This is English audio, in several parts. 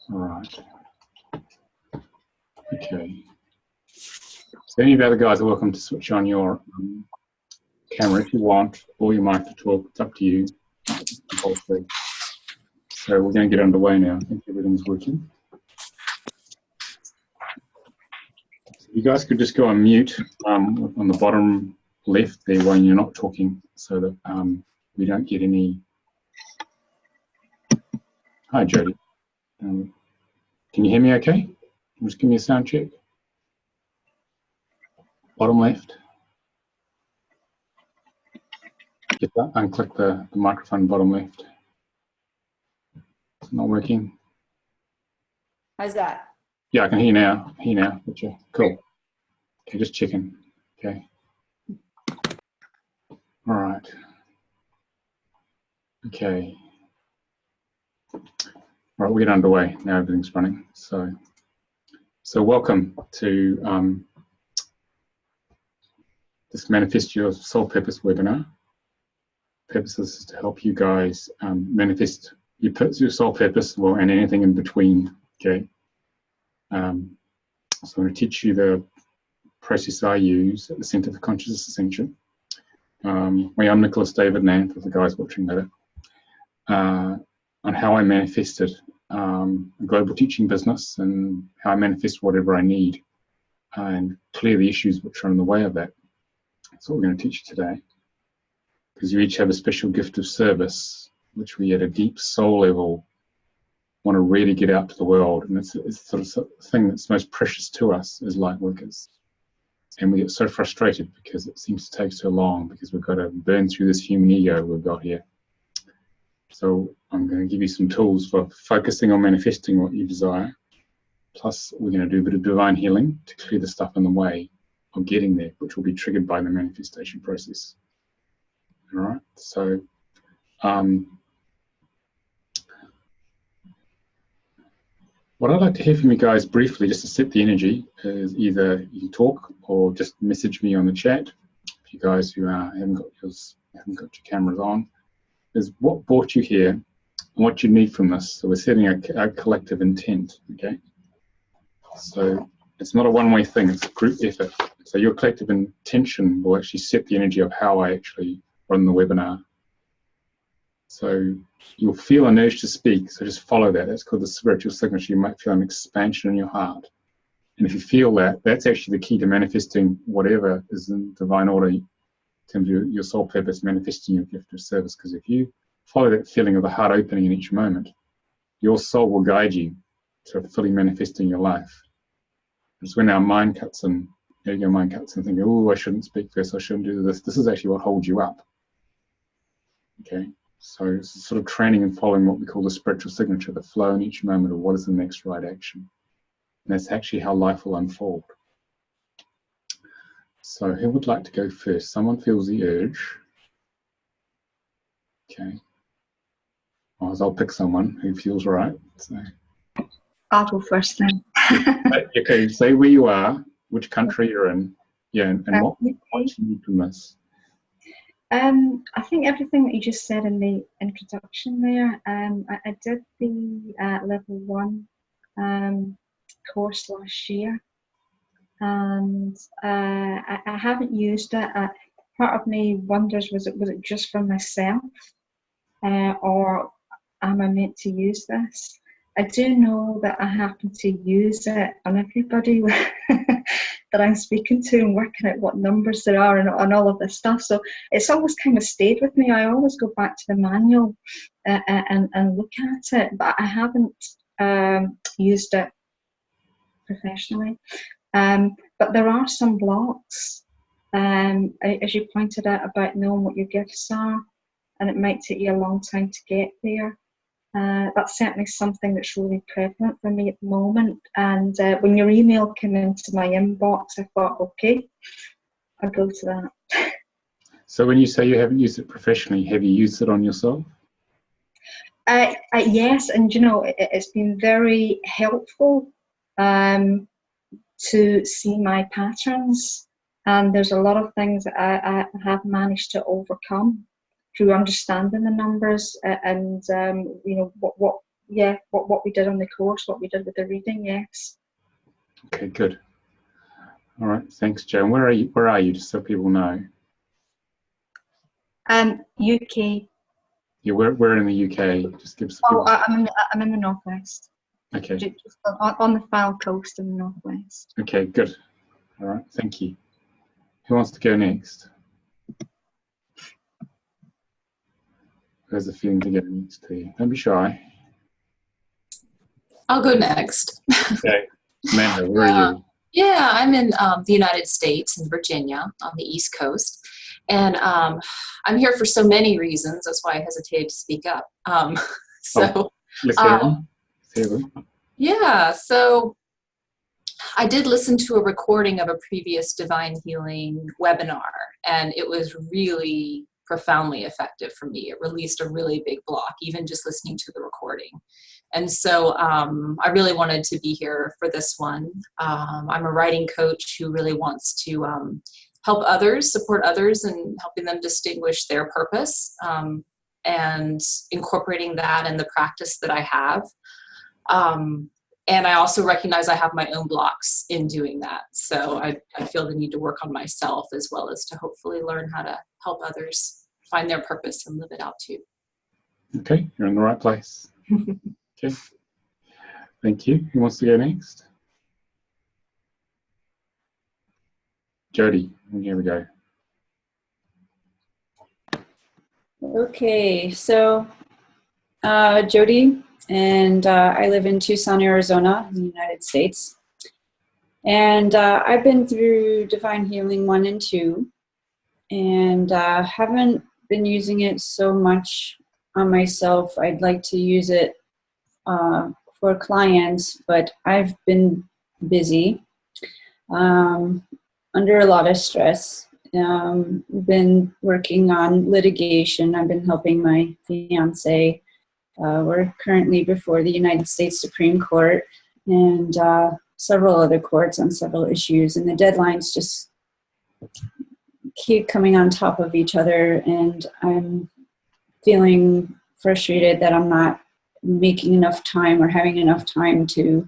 All right. Okay. So any of the other guys are welcome to switch on your camera if you want, or your mic to talk. It's up to you. So we're going to get underway now. I think everything's working. So you guys could just go on mute on the bottom left there when you're not talking, so that we don't get any. Hi, Jody. Can you hear me okay? Just give me a sound check. Bottom left. Get that, unclick the microphone bottom left. It's not working. How's that? Yeah, I can hear you now. Gotcha. Cool. Okay, just checking. Okay. All right. Okay. All right, we'll get underway. Now everything's running. So welcome to this Manifest Your Soul Purpose webinar. Purpose is to help you guys manifest your soul purpose, well, and anything in between. Okay. So I'm going to teach you the process I use at the Centre for Consciousness Ascension. I'm Nicolas Ngan, for the guys watching better, on how I manifested a global teaching business and how I manifest whatever I need and clear the issues which are in the way of that. That's what we're going to teach you today, because you each have a special gift of service which we at a deep soul level want to really get out to the world, and it's sort of thing that's most precious to us as light workers. And we get so frustrated because it seems to take so long, because we've got to burn through this human ego we've got here. So I'm going to give you some tools for focusing on manifesting what you desire. Plus, we're going to do a bit of divine healing to clear the stuff in the way of getting there, which will be triggered by the manifestation process. All right. So, what I'd like to hear from you guys briefly, just to set the energy, is either you can talk or just message me on the chat. If you guys who haven't got your cameras on, is what brought you here and what you need from this. So we're setting a collective intent, okay? So it's not a one-way thing, it's a group effort. So your collective intention will actually set the energy of how I actually run the webinar. So you'll feel an urge to speak, so just follow that. That's called the spiritual signature. You might feel an expansion in your heart. And if you feel that, that's actually the key to manifesting whatever is in divine order in terms of your soul purpose, manifesting your gift of service. Because if you follow that feeling of the heart opening in each moment, your soul will guide you to fully manifesting your life. It's when our mind cuts in, your mind cuts in, thinking, oh, I shouldn't speak this, I shouldn't do this. This is actually what holds you up. Okay? So it's sort of training and following what we call the spiritual signature, the flow in each moment of what is the next right action. And that's actually how life will unfold. So who would like to go first? Someone feels the urge. Okay. I'll pick someone who feels right. So. I'll go first then. Okay, say where you are, which country you're in, yeah, and what you need from this. I think everything that you just said in the introduction there, I did the level 1 course last year, and I haven't used it. Part of me wonders, was it just for myself, or am I meant to use this? I do know that I happen to use it on everybody that I'm speaking to and working out what numbers there are and all of this stuff. So it's always kind of stayed with me. I always go back to the manual and look at it, but I haven't used it professionally. But there are some blocks, as you pointed out, about knowing what your gifts are, and it might take you a long time to get there. That's certainly something that's really prevalent for me at the moment. And when your email came into my inbox, I thought, okay, I'll go to that. So when you say you haven't used it professionally, have you used it on yourself? Yes, and you know, it's been very helpful to see my patterns. And there's a lot of things that I have managed to overcome through understanding the numbers and you know what yeah, what we did on the course, what we did with the reading, yes. Okay, good. All right, thanks, Joan. Where are you? Where are you? Just so people know. UK. Yeah, we're in the UK. Just give us. Oh, I'm in the northwest. Okay. Just on the Fylde coast in the northwest. Okay, good. All right, thank you. Who wants to go next? Where's the feeling to go next to you? Don't be shy. I'll go next. Okay. Amanda, where are you? Yeah, I'm in the United States, in Virginia, on the East Coast. And I'm here for so many reasons. That's why I hesitated to speak up. Let's hear them. Yeah, so I did listen to a recording of a previous Divine Healing webinar, and it was really profoundly effective for me. It released a really big block, even just listening to the recording. And so I really wanted to be here for this one. I'm a writing coach who really wants to help others, support others, and helping them distinguish their purpose, and incorporating that in the practice that I have. And I also recognize I have my own blocks in doing that. So I feel the need to work on myself as well as to hopefully learn how to help others find their purpose and live it out too. Okay, you're in the right place. Okay, thank you. Who wants to go next? Jody, here we go. Okay, so Jody, and I live in Tucson, Arizona, in the United States. And I've been through Divine Healing 1 and 2, and haven't been using it so much on myself. I'd like to use it for clients, but I've been busy, under a lot of stress. Been working on litigation. I've been helping my fiance. We're currently before the United States Supreme Court and several other courts on several issues, and the deadlines just keep coming on top of each other, and I'm feeling frustrated that I'm not making enough time or having enough time to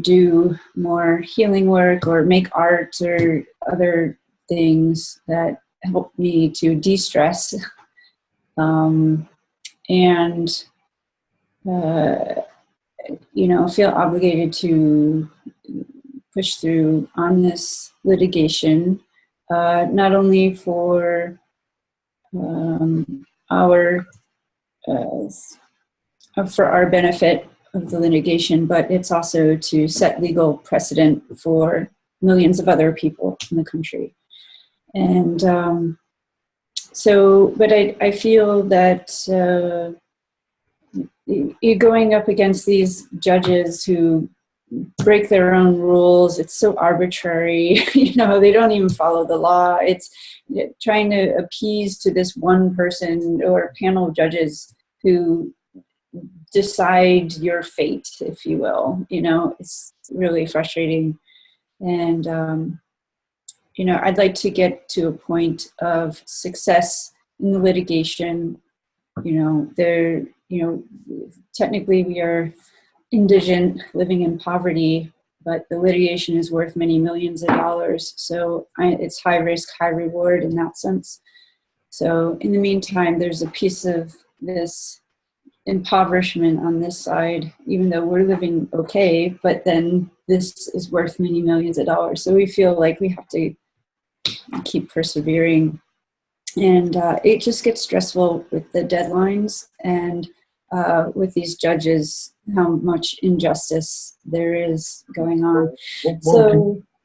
do more healing work or make art or other things that help me to de-stress, and feel obligated to push through on this litigation, not only for our benefit of the litigation, but it's also to set legal precedent for millions of other people in the country. And but I feel that you're going up against these judges who break their own rules. It's so arbitrary. They don't even follow the law. It's trying to appease to this one person or panel of judges who decide your fate, if you will. It's really frustrating. And, I'd like to get to a point of success in the litigation. Technically we are indigent, living in poverty, but the litigation is worth many millions of dollars. So it's high risk, high reward in that sense. So in the meantime, there's a piece of this impoverishment on this side, even though we're living okay, but then this is worth many millions of dollars. So we feel like we have to keep persevering. And it just gets stressful with the deadlines and with these judges, how much injustice there is going on.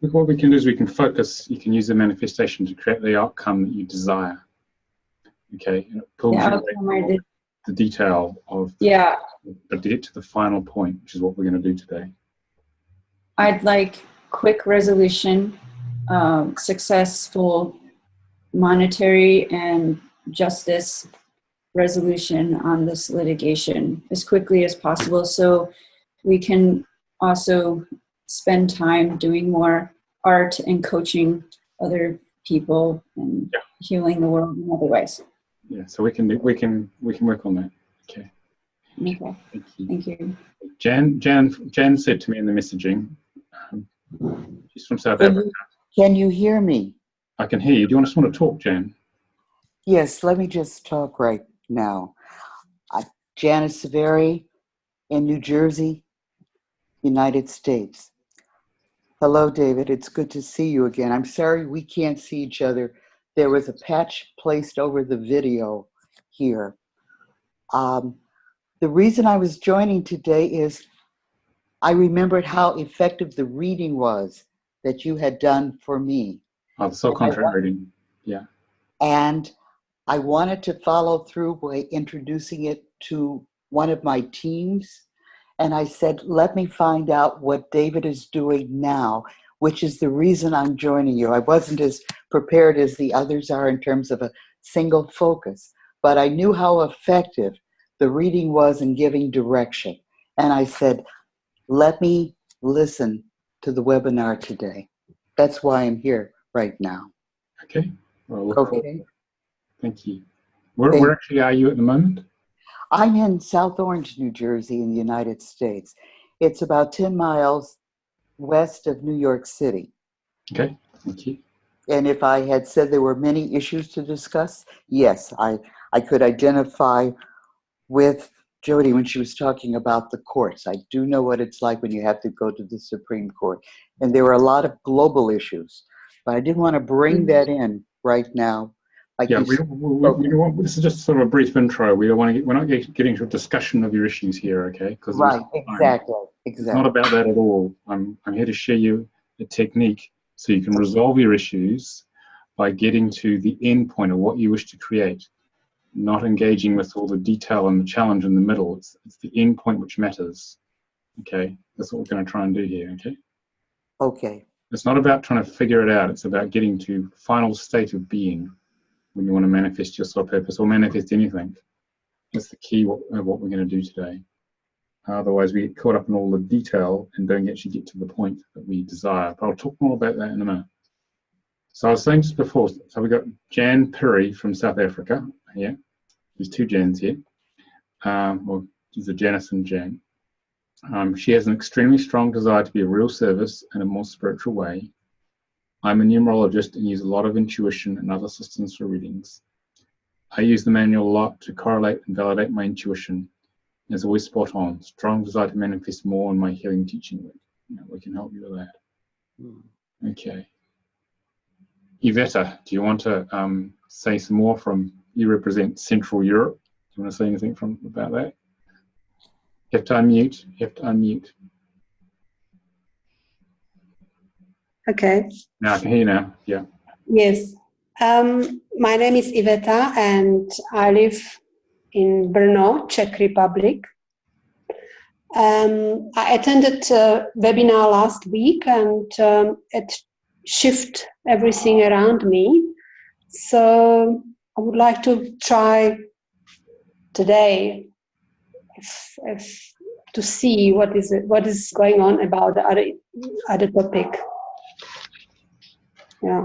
What we can do is we can focus. You can use the manifestation to create the outcome that you desire. Okay, and it pulls you away from the detail of, but to get to the final point, which is what we're going to do today. I'd like quick resolution, successful monetary and justice resolution on this litigation as quickly as possible, so we can also spend time doing more art and coaching other people and healing the world in other ways. Yeah, so we can work on that. Okay. Okay. Thank you. Thank you. Jan said to me in the messaging, she's from South Africa. Can you hear me? I can hear you. Do you just want to talk, Jan? Yes, let me just talk right now. Janice Severi in New Jersey, United States. Hello, David. It's good to see you again. I'm sorry we can't see each other. There was a patch placed over the video here. The reason I was joining today is I remembered how effective the reading was that you had done for me. Oh, the soul contract reading. Yeah. And I wanted to follow through by introducing it to one of my teams. And I said, let me find out what David is doing now, which is the reason I'm joining you. I wasn't as prepared as the others are in terms of a single focus, but I knew how effective the reading was in giving direction. And I said, let me listen to the webinar today. That's why I'm here right now. Okay. Well, Okay. Thank you. Where actually are you at the moment? I'm in South Orange, New Jersey in the United States. It's about 10 miles west of New York City. Okay, thank you. And if I had said there were many issues to discuss, yes, I could identify with Jody when she was talking about the courts. I do know what it's like when you have to go to the Supreme Court. And there were a lot of global issues, but I didn't want to bring that in right now. Like yeah, this is just sort of a brief intro. We're not getting into a discussion of your issues here, okay? Right, exactly. It's not about that at all. I'm here to share you a technique so you can resolve your issues by getting to the end point of what you wish to create, not engaging with all the detail and the challenge in the middle. It's the end point which matters, okay? That's what we're going to try and do here, okay? Okay. It's not about trying to figure it out. It's about getting to final state of being. When you want to manifest your soul purpose or manifest anything. That's the key of what we're going to do today. Otherwise, we get caught up in all the detail and don't actually get to the point that we desire. But I'll talk more about that in a minute. So I was saying just before, so we've got Jan Piri from South Africa here. There's two Jans here. Well, there's a Janice and Jan. She has an extremely strong desire to be of real service in a more spiritual way. I'm a numerologist and use a lot of intuition and other systems for readings. I use the manual a lot to correlate and validate my intuition. It's always spot on. Strong desire to manifest more in my healing teaching work. We can help you with that. Okay. Iveta, do you want to say some more from, you represent Central Europe. Do you want to say anything about that? You have to unmute. Okay. Now I can hear you now. Yeah. Yes. My name is Iveta and I live in Brno, Czech Republic. I attended a webinar last week and it shifted everything around me. So I would like to try today if to see what is going on about the other topic. Yeah.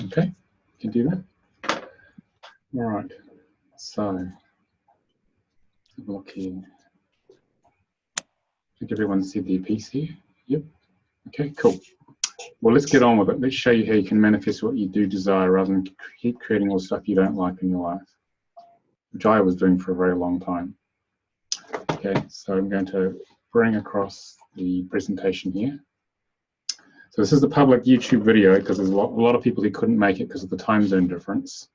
Okay, you can do that. All right. So, have a look here. I think everyone's said their piece here. Yep. Okay, cool. Well, let's get on with it. Let's show you how you can manifest what you do desire rather than keep creating all the stuff you don't like in your life, which I was doing for a very long time. Okay, so I'm going to bring across the presentation here. So this is the public YouTube video because there's a lot of people who couldn't make it because of the time zone difference.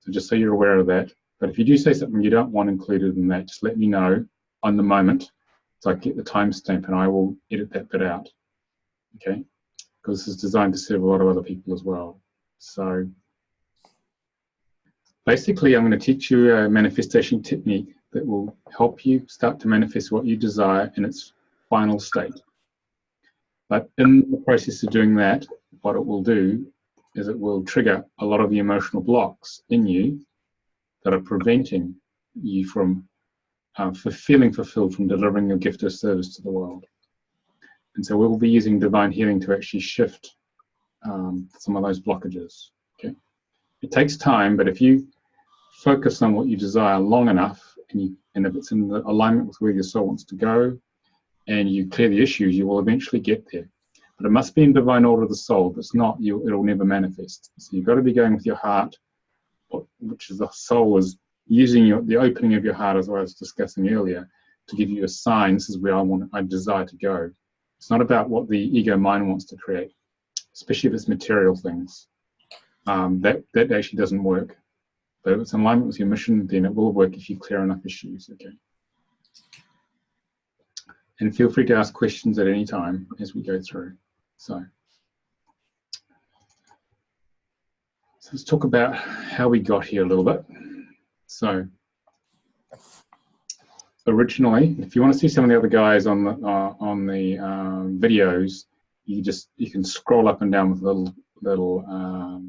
So just so you're aware of that. But if you do say something you don't want included in that, just let me know on the moment so I can get the timestamp and I will edit that bit out. Okay, because this is designed to serve a lot of other people as well. So basically I'm going to teach you a manifestation technique that will help you start to manifest what you desire in its final state. But in the process of doing that, what it will do is it will trigger a lot of the emotional blocks in you that are preventing you from feeling fulfilled, from delivering your gift of service to the world. And so we'll be using divine healing to actually shift some of those blockages. Okay, it takes time, but if you focus on what you desire long enough and if it's in alignment with where your soul wants to go, and you clear the issues, you will eventually get there. But it must be in divine order of the soul. If it's not, it'll never manifest. So you've got to be going with your heart, which is the soul is using the opening of your heart, as I was discussing earlier, to give you a sign. This is where I desire to go. It's not about what the ego mind wants to create, especially if it's material things. That actually doesn't work. But if it's in alignment with your mission, then it will work if you clear enough issues. Okay. And feel free to ask questions at any time as we go through. So let's talk about how we got here a little bit. So originally, if you want to see some of the other guys on the videos, you can scroll up and down with little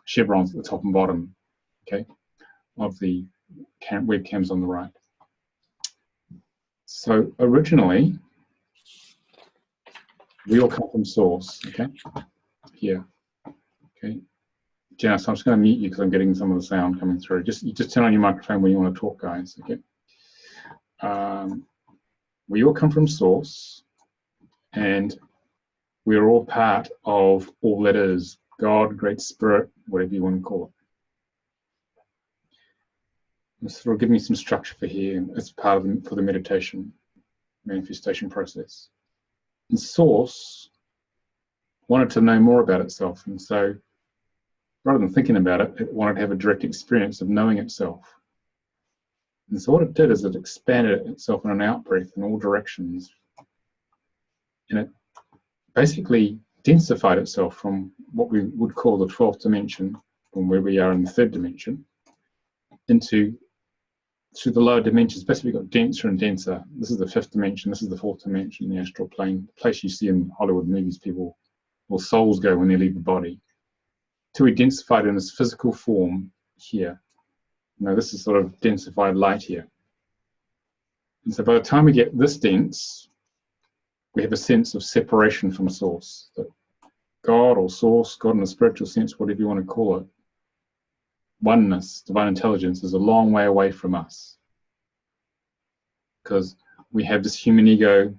chevrons at the top and bottom, okay, of the webcams on the right. So originally, we all come from source, okay, here, okay. Janice, I'm just going to mute you because I'm getting some of the sound coming through. You just turn on your microphone when you want to talk, guys, okay. We all come from source, and we're all part of all that is God, Great Spirit, whatever you want to call it. This will give me some structure for here as part of for the meditation manifestation process. And source wanted to know more about itself, and so rather than thinking about it, it wanted to have a direct experience of knowing itself. And so what it did is it expanded itself in an out-breath in all directions. And it basically densified itself from what we would call the 12th dimension, from where we are in the 3rd dimension, through the lower dimensions. Basically, we got denser and denser. This is the 5th dimension, this is the 4th dimension, the astral plane, the place you see in Hollywood movies, people, or souls go when they leave the body. Till we densified in this physical form here. Now this is sort of densified light here. And so by the time we get this dense, we have a sense of separation from source. That God or source, God in a spiritual sense, whatever you want to call it, oneness, divine intelligence, is a long way away from us. Because we have this human ego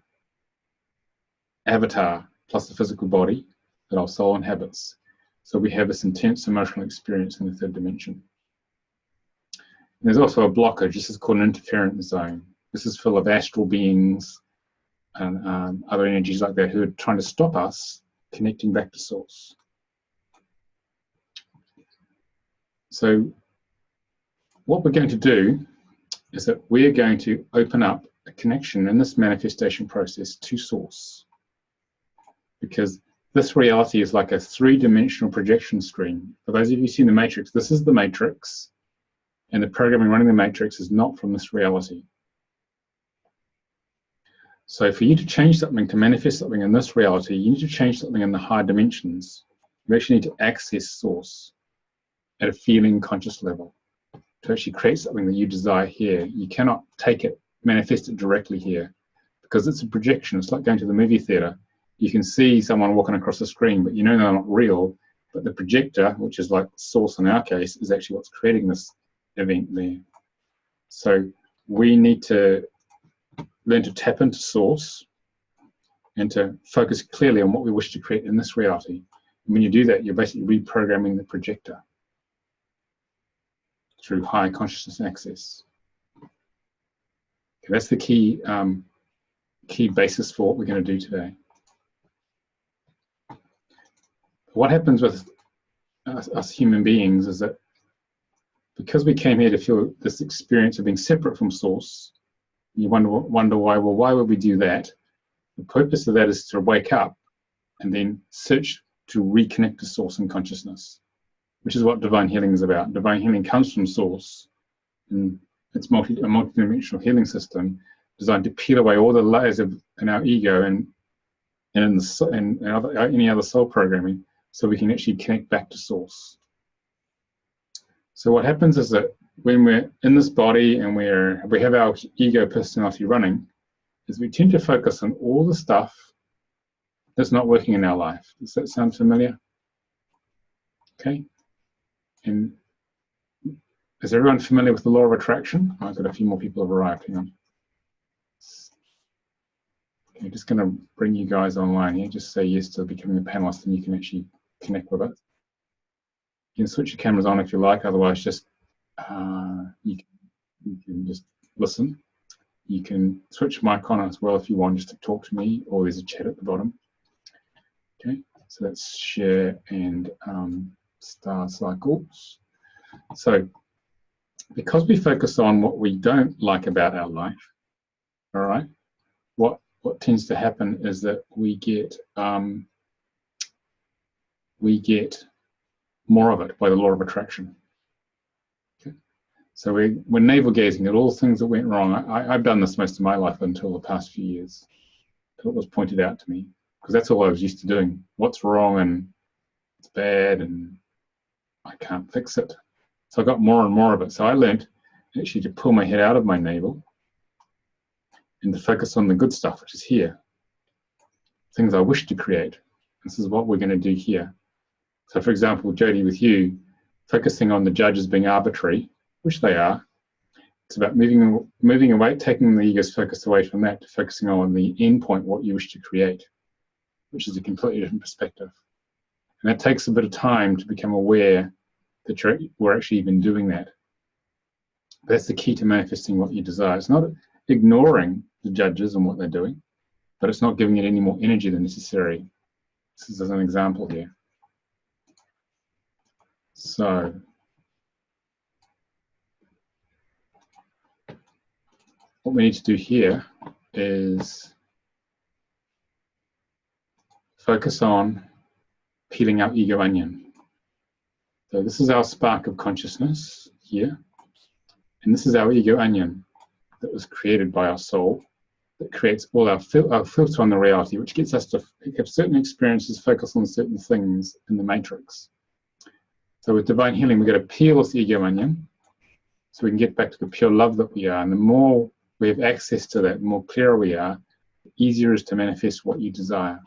avatar plus the physical body that our soul inhabits. So we have this intense emotional experience in the 3rd dimension. And there's also a blockage. This is called an interference zone. This is full of astral beings and other energies like that who are trying to stop us connecting back to source. So what we're going to do is that we're going to open up a connection in this manifestation process to source. Because this reality is like a 3-dimensional projection screen. For those of you who've seen the Matrix, this is the Matrix. And the programming running the Matrix is not from this reality. So for you to change something, to manifest something in this reality, you need to change something in the higher dimensions. You actually need to access source at a feeling conscious level to actually create something that you desire here. You cannot take it, manifest it directly here, because it's a projection. It's like going to the movie theater. You can see someone walking across the screen, but you know they're not real. But the projector, which is like source in our case, is actually what's creating this event there. So we need to learn to tap into source and to focus clearly on what we wish to create in this reality. And when you do that, you're basically reprogramming the projector through high consciousness access. Okay, that's the key basis for what we're going to do today. What happens with us human beings is that because we came here to feel this experience of being separate from source, you wonder why. Well, why would we do that? The purpose of that is to wake up and then search to reconnect to source and consciousness, which is what divine healing is about. Divine healing comes from source, and it's a multidimensional healing system designed to peel away all the layers in our ego and any other soul programming, so we can actually connect back to source. So what happens is that when we're in this body and we have our ego personality running, is we tend to focus on all the stuff that's not working in our life. Does that sound familiar? Okay. And Is everyone familiar with the law of attraction? I've got a few more people have arrived. Hang on. Okay, just going to bring you guys online here. Just say yes to becoming a panelist and you can actually connect with it. You can switch your cameras on if you like, otherwise just you can just listen. You can switch mic on as well if you want, just to talk to me, or there's a chat at the bottom. Okay, so let's share and star cycles. So because we focus on what we don't like about our life, all right, what tends to happen is that we get more of it by the law of attraction. Okay? So we're navel gazing at all things that went wrong. I've done this most of my life until the past few years. Until it was pointed out to me, because that's all I was used to doing. What's wrong and it's bad and I can't fix it. So I got more and more of it. So I learned actually to pull my head out of my navel and to focus on the good stuff, which is here. Things I wish to create. This is what we're going to do here. So for example, Jody, with you, focusing on the judges being arbitrary, which they are, it's about moving away, taking the ego's focus away from that to focusing on the end point, what you wish to create, which is a completely different perspective. And that takes a bit of time to become aware that we're actually even doing that. That's the key to manifesting what you desire. It's not ignoring the judges and what they're doing, but it's not giving it any more energy than necessary. This is an example here. So, what we need to do here is focus on peeling our ego onion. So this is our spark of consciousness here, and this is our ego onion that was created by our soul, that creates all our filter on the reality, which gets us to have certain experiences, focus on certain things in the matrix. So with divine healing, we've got to peel this ego onion so we can get back to the pure love that we are. And the more we have access to that, the more clearer we are, the easier it is to manifest what you desire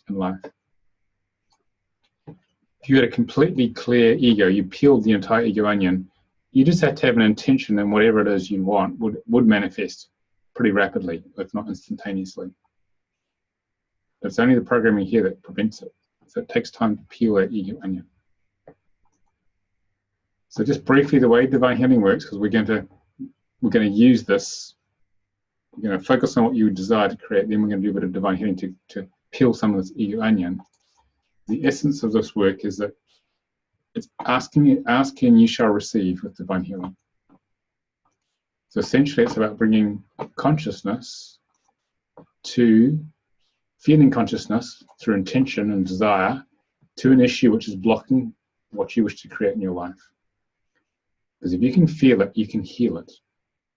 in life. If you had a completely clear ego, you peeled the entire ego onion, you just have to have an intention, and whatever it is you want would manifest pretty rapidly, if not instantaneously. But it's only the programming here that prevents it. So it takes time to peel that ego onion. So just briefly, the way divine healing works, because we're going to use this. We're going to focus on what you desire to create. Then we're going to do a bit of divine healing to peel some of this ego onion. The essence of this work is that it's asking, you shall receive with divine healing. So essentially, it's about bringing consciousness to feeling consciousness through intention and desire to an issue which is blocking what you wish to create in your life. Because if you can feel it, you can heal it.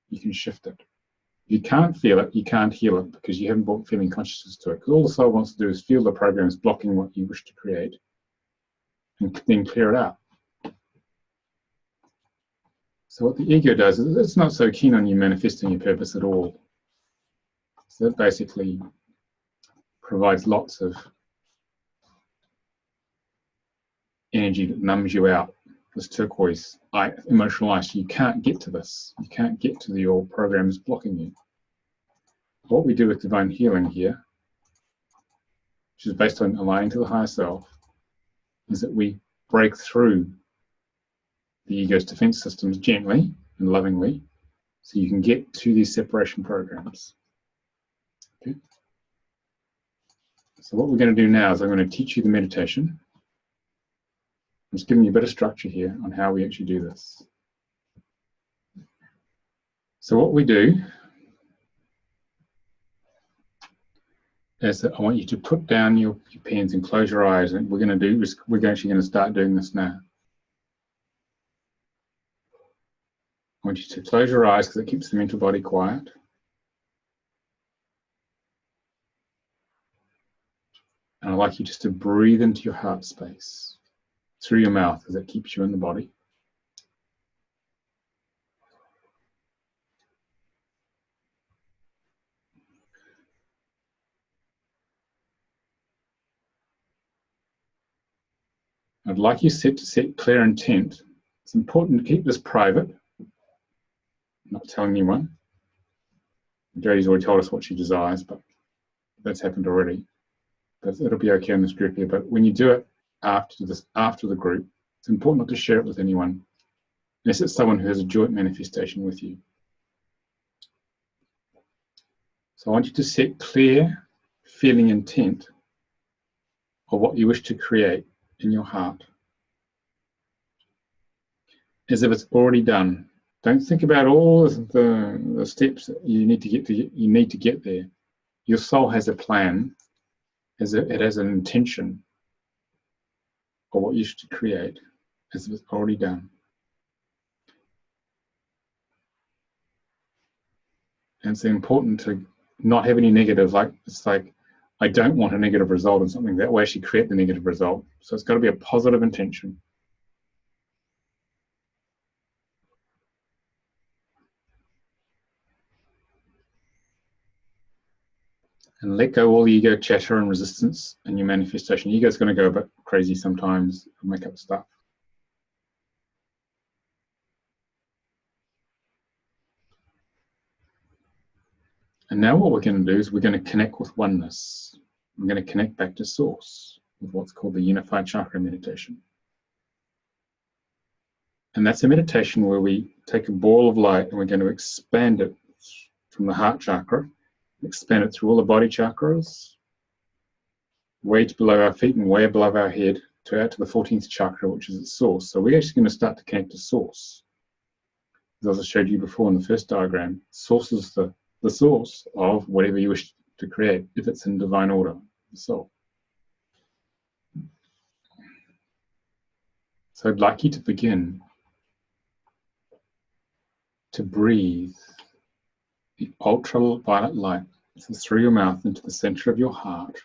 You can shift it. If you can't feel it, you can't heal it because you haven't brought feeling consciousness to it. Because all the soul wants to do is feel the programs blocking what you wish to create and then clear it out. So what the ego does is it's not so keen on you manifesting your purpose at all. So it basically provides lots of energy that numbs you out. This turquoise emotional ice, you can't get to this. You can't get to your programs blocking you. What we do with divine healing here, which is based on aligning to the higher self, is that we break through the ego's defense systems gently and lovingly so you can get to these separation programs. Okay. So what we're going to do now is I'm going to teach you the meditation. I'm just giving you a bit of structure here on how we actually do this. So what we do is that I want you to put down your pens and close your eyes, and we're actually going to start doing this now. I want you to close your eyes because it keeps the mental body quiet. And I'd like you just to breathe into your heart space through your mouth as it keeps you in the body. I'd like you to set clear intent It's important to keep this private, not telling anyone. Jodie's already told us what she desires, but that's happened already. But it'll be okay in this group here. But when you do it after the group, it's important not to share it with anyone, unless it's someone who has a joint manifestation with you. So I want you to set clear, feeling intent of what you wish to create in your heart, as if it's already done. Don't think about all the steps that you need to get there. Your soul has a plan, it has an intention of what you wish to create, as if it's already done. And it's important to not have any negative, it's like, I don't want a negative result in something. That way actually create the negative result. So it's got to be a positive intention. And let go all the ego chatter and resistance in your manifestation. Ego's going to go a bit crazy sometimes, make up stuff. And now what we're going to do is we're going to connect with oneness. We're going to connect back to source with what's called the unified chakra meditation. And that's a meditation where we take a ball of light and we're going to expand it from the heart chakra, expand it through all the body chakras, way below our feet and way above our head, out to the 14th chakra, which is its source. So we're actually going to start to connect to source. As I showed you before in the first diagram, source is the source of whatever you wish to create, if it's in divine order, the soul. So I'd like you to begin to breathe the ultraviolet light through your mouth into the center of your heart,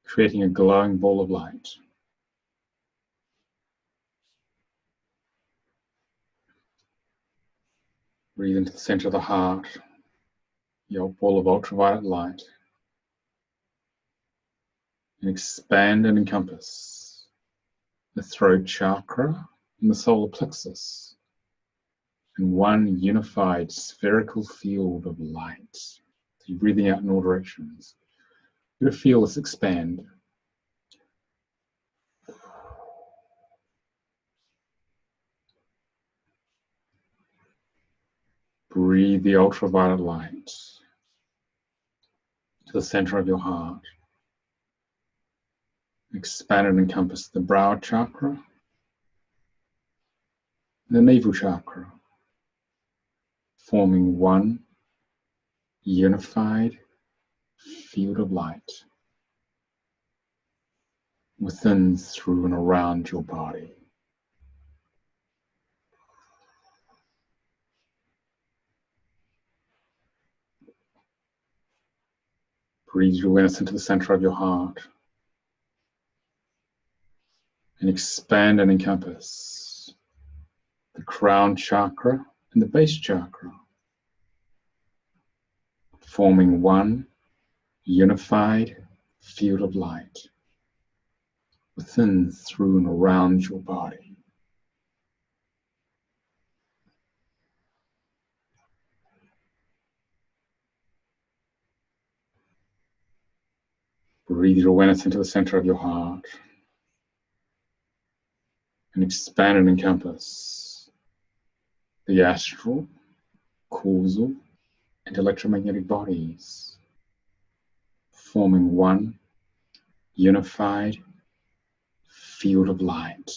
creating a glowing ball of light. Breathe into the center of the heart, your ball of ultraviolet light, and expand and encompass the throat chakra and the solar plexus in one unified spherical field of light. So you're breathing out in all directions. You're going to feel this expand. Breathe the ultraviolet light to the center of your heart. Expand and encompass the brow chakra, the navel chakra, forming one unified field of light within, through, and around your body. Breathe your awareness into the center of your heart and expand and encompass the crown chakra and the base chakra, forming one unified field of light within, through, and around your body. Breathe your awareness into the center of your heart and expand and encompass the astral, causal, and electromagnetic bodies, forming one unified field of light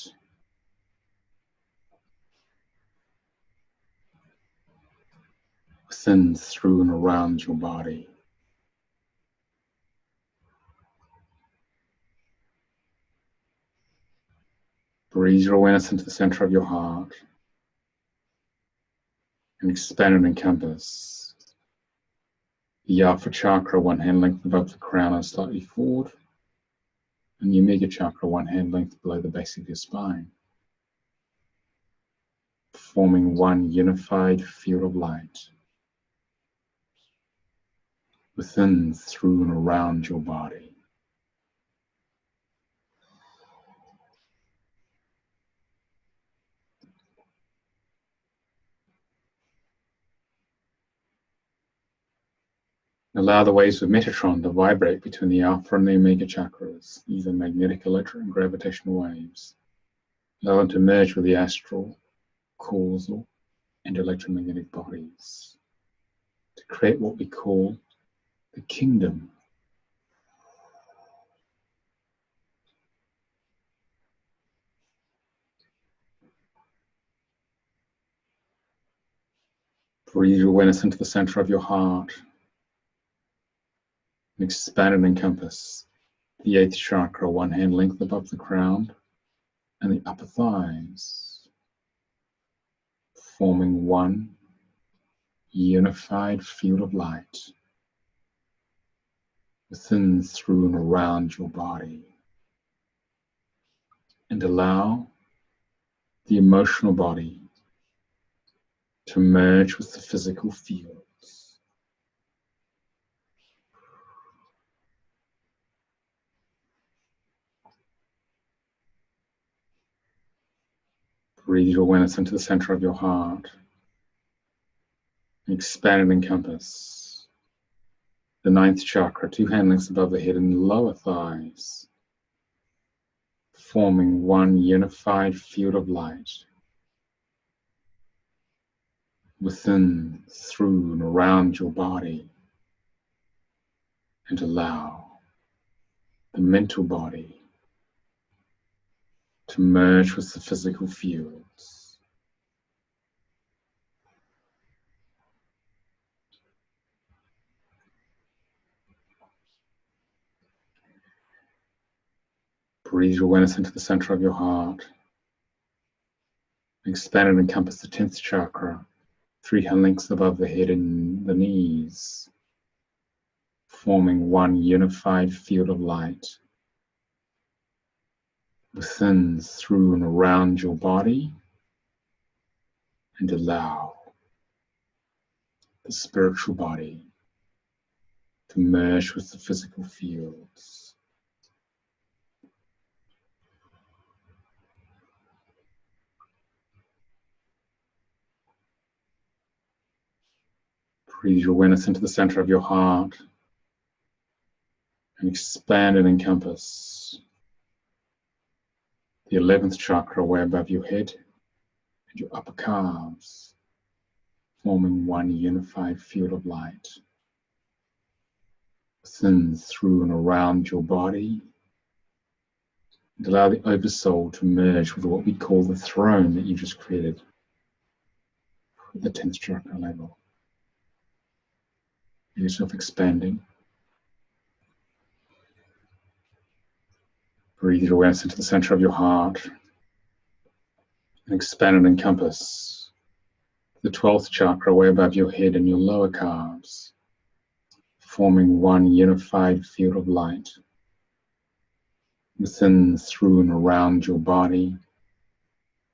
within, through, and around your body. Breathe your awareness into the center of your heart and expand and encompass the Alpha chakra, one hand length above the crown and slightly forward, and the Omega chakra, one hand length below the base of your spine, forming one unified field of light within, through, and around your body. Allow the waves of Metatron to vibrate between the alpha and the omega chakras. These are magnetic, electric, and gravitational waves. Allow them to merge with the astral, causal, and electromagnetic bodies to create what we call the kingdom. Breathe your awareness into the center of your heart and expand and encompass the 8th chakra, one hand length above the crown and the upper thighs, forming one unified field of light within, through, and around your body. And allow the emotional body to merge with the physical fields. Breathe your awareness into the center of your heart. Expand and encompass the 9th chakra, 2 hand lengths above the head and the lower thighs, forming one unified field of light within, through, and around your body. And allow the mental body to merge with the physical fields. Breathe your awareness into the center of your heart. Expand and encompass the 10th chakra, 3 hand lengths above the head and the knees, forming one unified field of light within, through, and around your body. And allow the spiritual body to merge with the physical fields. Breathe your awareness into the center of your heart and expand and encompass the 11th chakra way above your head and your upper calves, forming one unified field of light within, through, and around your body. And allow the oversoul to merge with what we call the throne that you just created at the 10th chakra level. Feel yourself expanding. Breathe your awareness into the center of your heart and expand and encompass the 12th chakra way above your head and your lower calves, forming one unified field of light within, through, and around your body.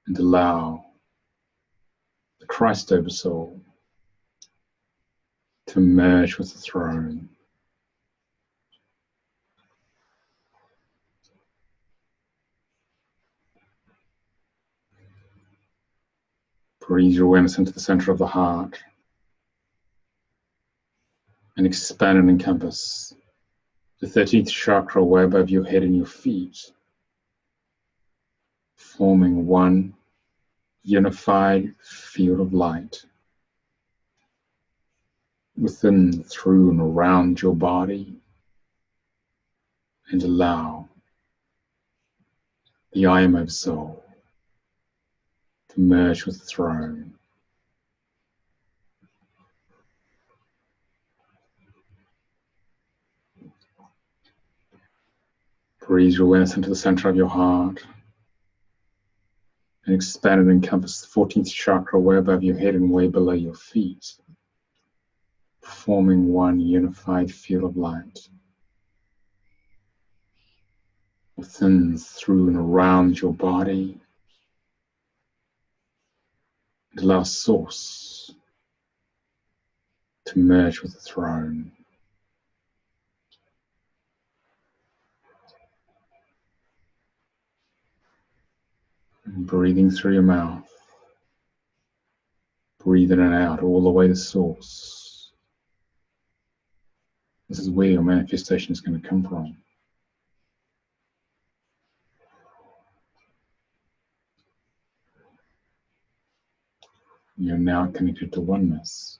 And allow the Christ oversoul to merge with the throne. Breathe your awareness into the center of the heart and expand and encompass the 13th chakra way above your head and your feet, forming one unified field of light within, through, and around your body. And allow the I am of soul to merge with the throne. Breathe your awareness into the center of your heart and expand and encompass the 14th chakra way above your head and way below your feet, forming one unified field of light within, through, and around your body. And allow Source to merge with the throne. And breathing through your mouth, breathe in and out all the way to Source. This is where your manifestation is going to come from. You're now connected to oneness.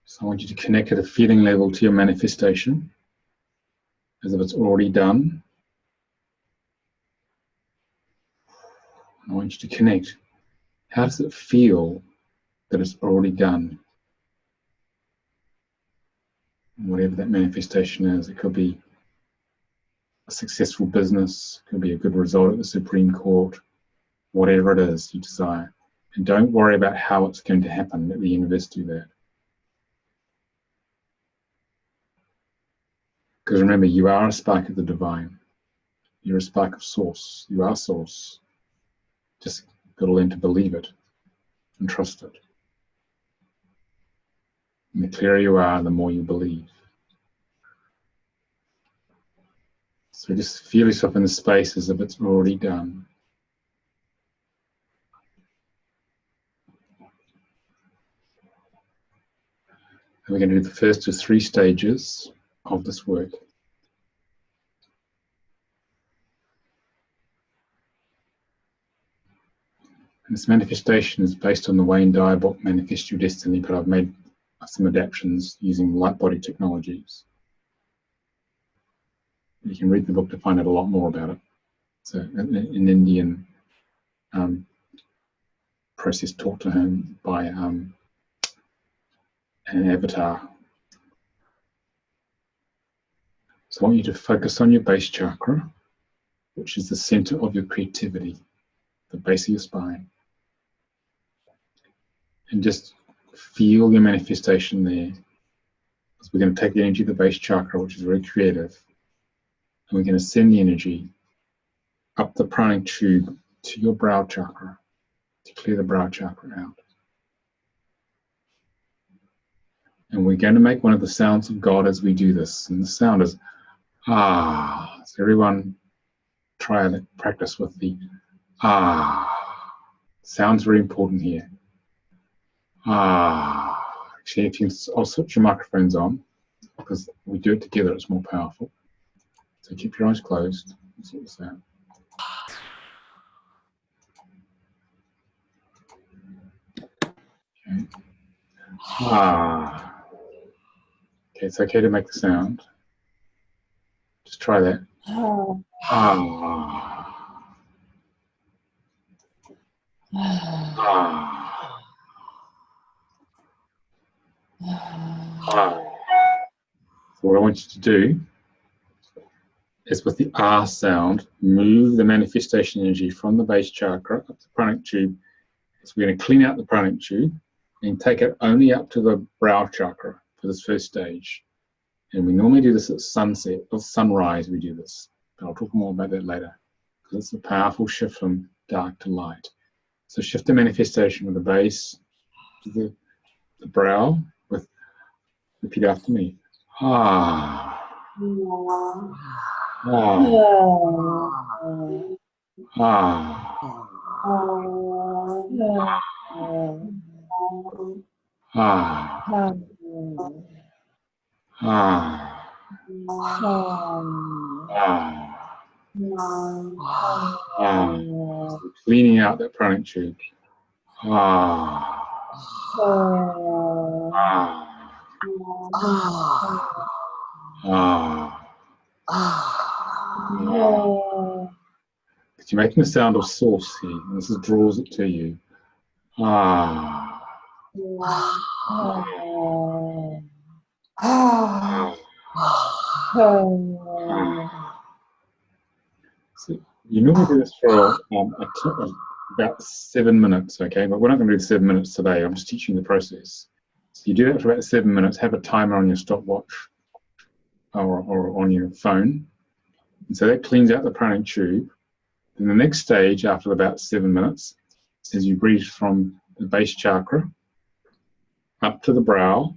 So I want you to connect at a feeling level to your manifestation, as if it's already done. I want you to connect. How does it feel that it's already done? Whatever that manifestation is, it could be a successful business, it could be a good result at the Supreme Court, whatever it is you desire. And don't worry about how it's going to happen. Let the universe do that. Because remember, you are a spark of the divine. You're a spark of source. You are source. Just got to learn to believe it and trust it. And the clearer you are, the more you believe. So just feel yourself in the space as if it's already done. And we're going to do the first of 3 stages of this work. And this manifestation is based on the Wayne Dyer book, Manifest Your Destiny, but I've made some adaptations using light body technologies. You can read the book to find out a lot more about it. So an Indian process taught to him by an avatar. So I want you to focus on your base chakra, which is the center of your creativity, the base of your spine. And just feel your manifestation there. So we're going to take the energy of the base chakra, which is very creative, and we're going to send the energy up the pranic tube to your brow chakra to clear the brow chakra out. And we're going to make one of the sounds of God as we do this. And the sound is ah. So everyone try and practice with the ah. Sound's very important here. Ah. Actually, if you can, I'll switch your microphones on because we do it together, it's more powerful. So keep your eyes closed. That's what the sound. Okay. Ah. Okay, it's okay to make the sound. Just try that. Ah. Ah. Ah. So what I want you to do is with the ah sound, move the manifestation energy from the base chakra up the pranic tube. So we're going to clean out the pranic tube and take it only up to the brow chakra for this first stage. And we normally do this at sunset or sunrise. We do this, but I'll talk more about that later because it's a powerful shift from dark to light. So shift the manifestation with the base to the brow. With repeat after me. Ah. Ah. Ah. Ah. Ah. Ah. Cleaning out that pranic tube. Ah. Ah. Ah. You're making a sound of source here, and this draws it to you. Ah. So you normally do this for about 7 minutes, okay? But we're not going to do 7 minutes today. I'm just teaching the process. So you do that for about 7 minutes. Have a timer on your stopwatch or on your phone. And so that cleans out the pranic tube. And the next stage after about 7 minutes is you breathe from the base chakra up to the brow.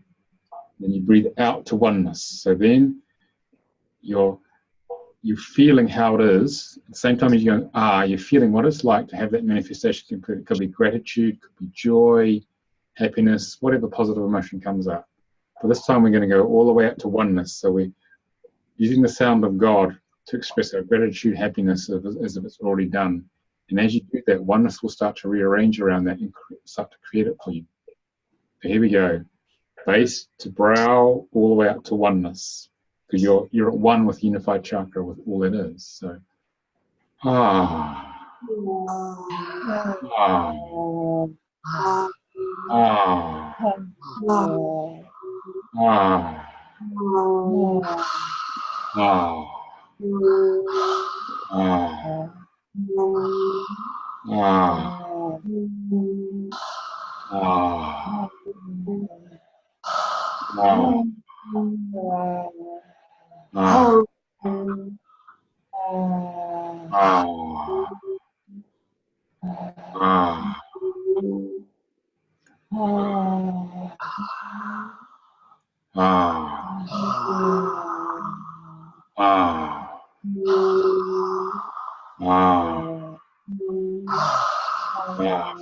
Then you breathe out to oneness. So then your you're feeling how it is. At the same time as you're going, you're feeling what it's like to have that manifestation. It could be gratitude, could be joy, happiness, whatever positive emotion comes up. But this time we're going to go all the way up to oneness. So we're using the sound of God to express our gratitude, happiness, as if it's already done. And as you do that, oneness will start to rearrange around that and start to create it for you. So here we go. Base to brow, all the way up to oneness. Because you're at one with unified chakra, with all it is. So, ah, ah, ah, ah, ah,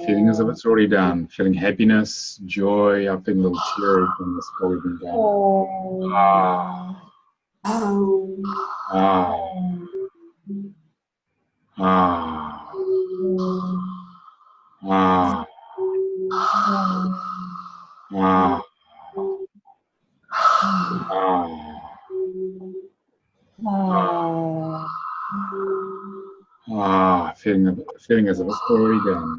feeling as if it's already done. Feeling happiness, joy. I'm feeling a little teary from this while we've been done. Feeling as if it's already done.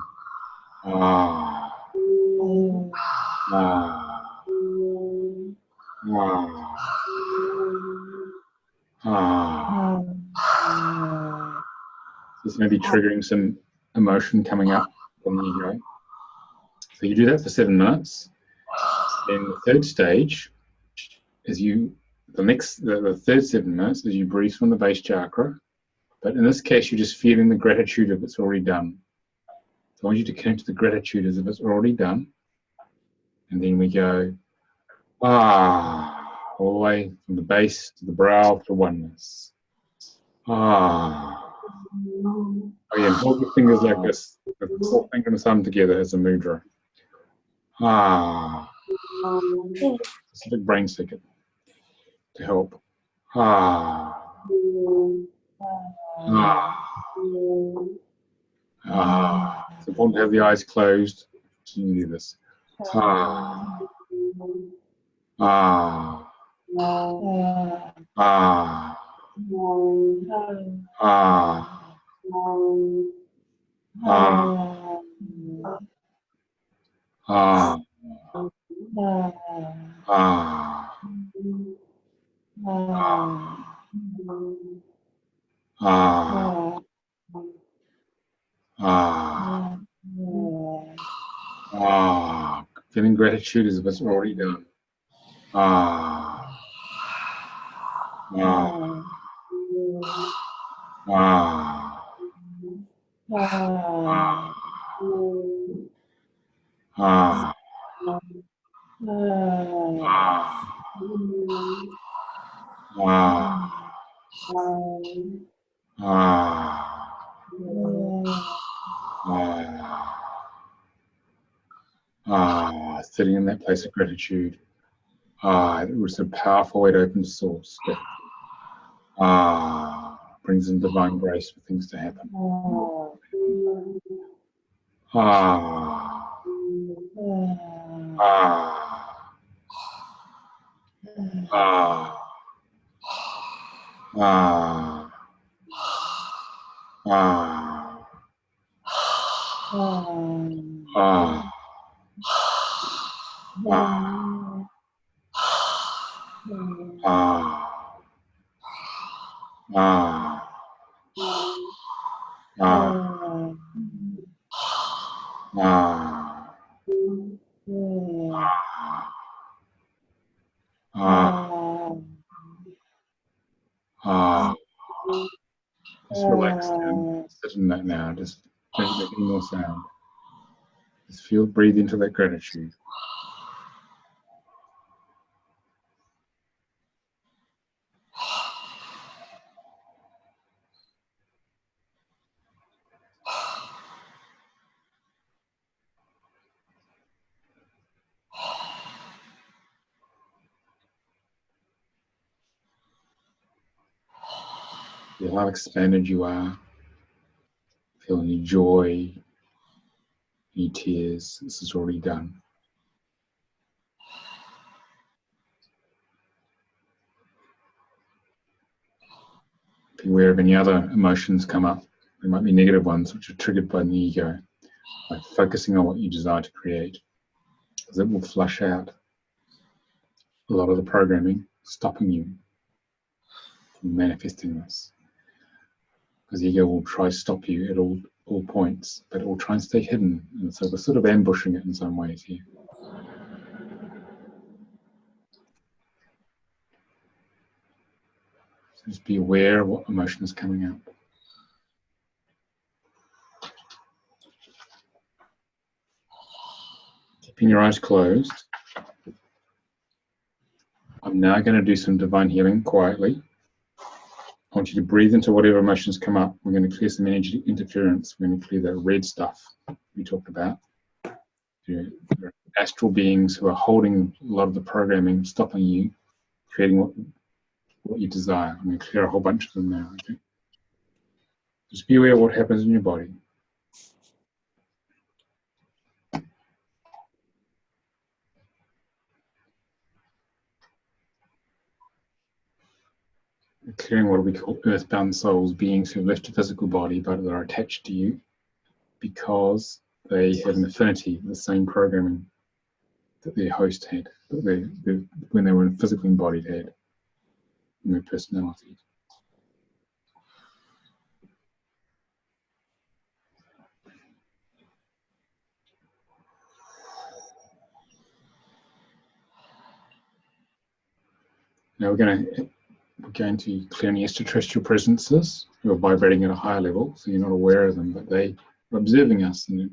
This may be triggering some emotion coming up from the ego. So you do that for 7 minutes. Then the third stage is the third 7 minutes is you breathe from the base chakra. But in this case, you're just feeling the gratitude of it's already done. So I want you to connect to the gratitude as if it's already done. And then we go, all the way from the base to the brow to oneness. Oh yeah, hold your fingers like this, the fourth finger and thumb together as a mudra. Specific brain circuit to help. It's important to have the eyes closed so you can do this. Feeling gratitude as if it's already done. Sitting in that place of gratitude. It was a powerful way to open source. Brings in divine grace for things to happen. Just relax down. Sit in that now. Just don't make any more sound. Just breathe into that gratitude. Feel how expanded you are. Feel any joy, any tears. This is already done. Be aware of any other emotions come up. There might be negative ones which are triggered by the ego, by focusing on what you desire to create, because it will flush out a lot of the programming stopping you from manifesting this. Because the ego will try to stop you at all points, but it will try and stay hidden. And so we're sort of ambushing it in some ways here. So just be aware of what emotion is coming up. Keeping your eyes closed. I'm now going to do some divine healing quietly. I want you to breathe into whatever emotions come up. We're going to clear some energy interference. We're going to clear that red stuff we talked about. There are astral beings who are holding a lot of the programming, stopping you, creating what you desire. I'm going to clear a whole bunch of them now. Okay? Just be aware of what happens in your body. Clearing what we call earthbound souls, beings who have left a physical body but are attached to you because they have an affinity with the same programming that their host had, that when they were physically embodied had in their personality. Now we're going to clear any extraterrestrial presences who are vibrating at a higher level, so you're not aware of them, but they are observing us and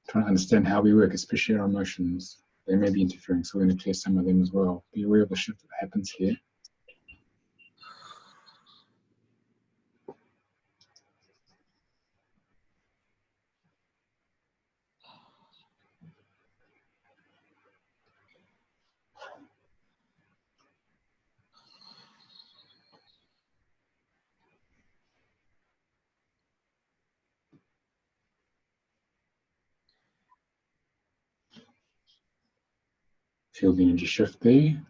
trying to understand how we work, especially our emotions. They may be interfering, so we're going to clear some of them as well. Be aware of the shift that happens here. Feel the energy shift there.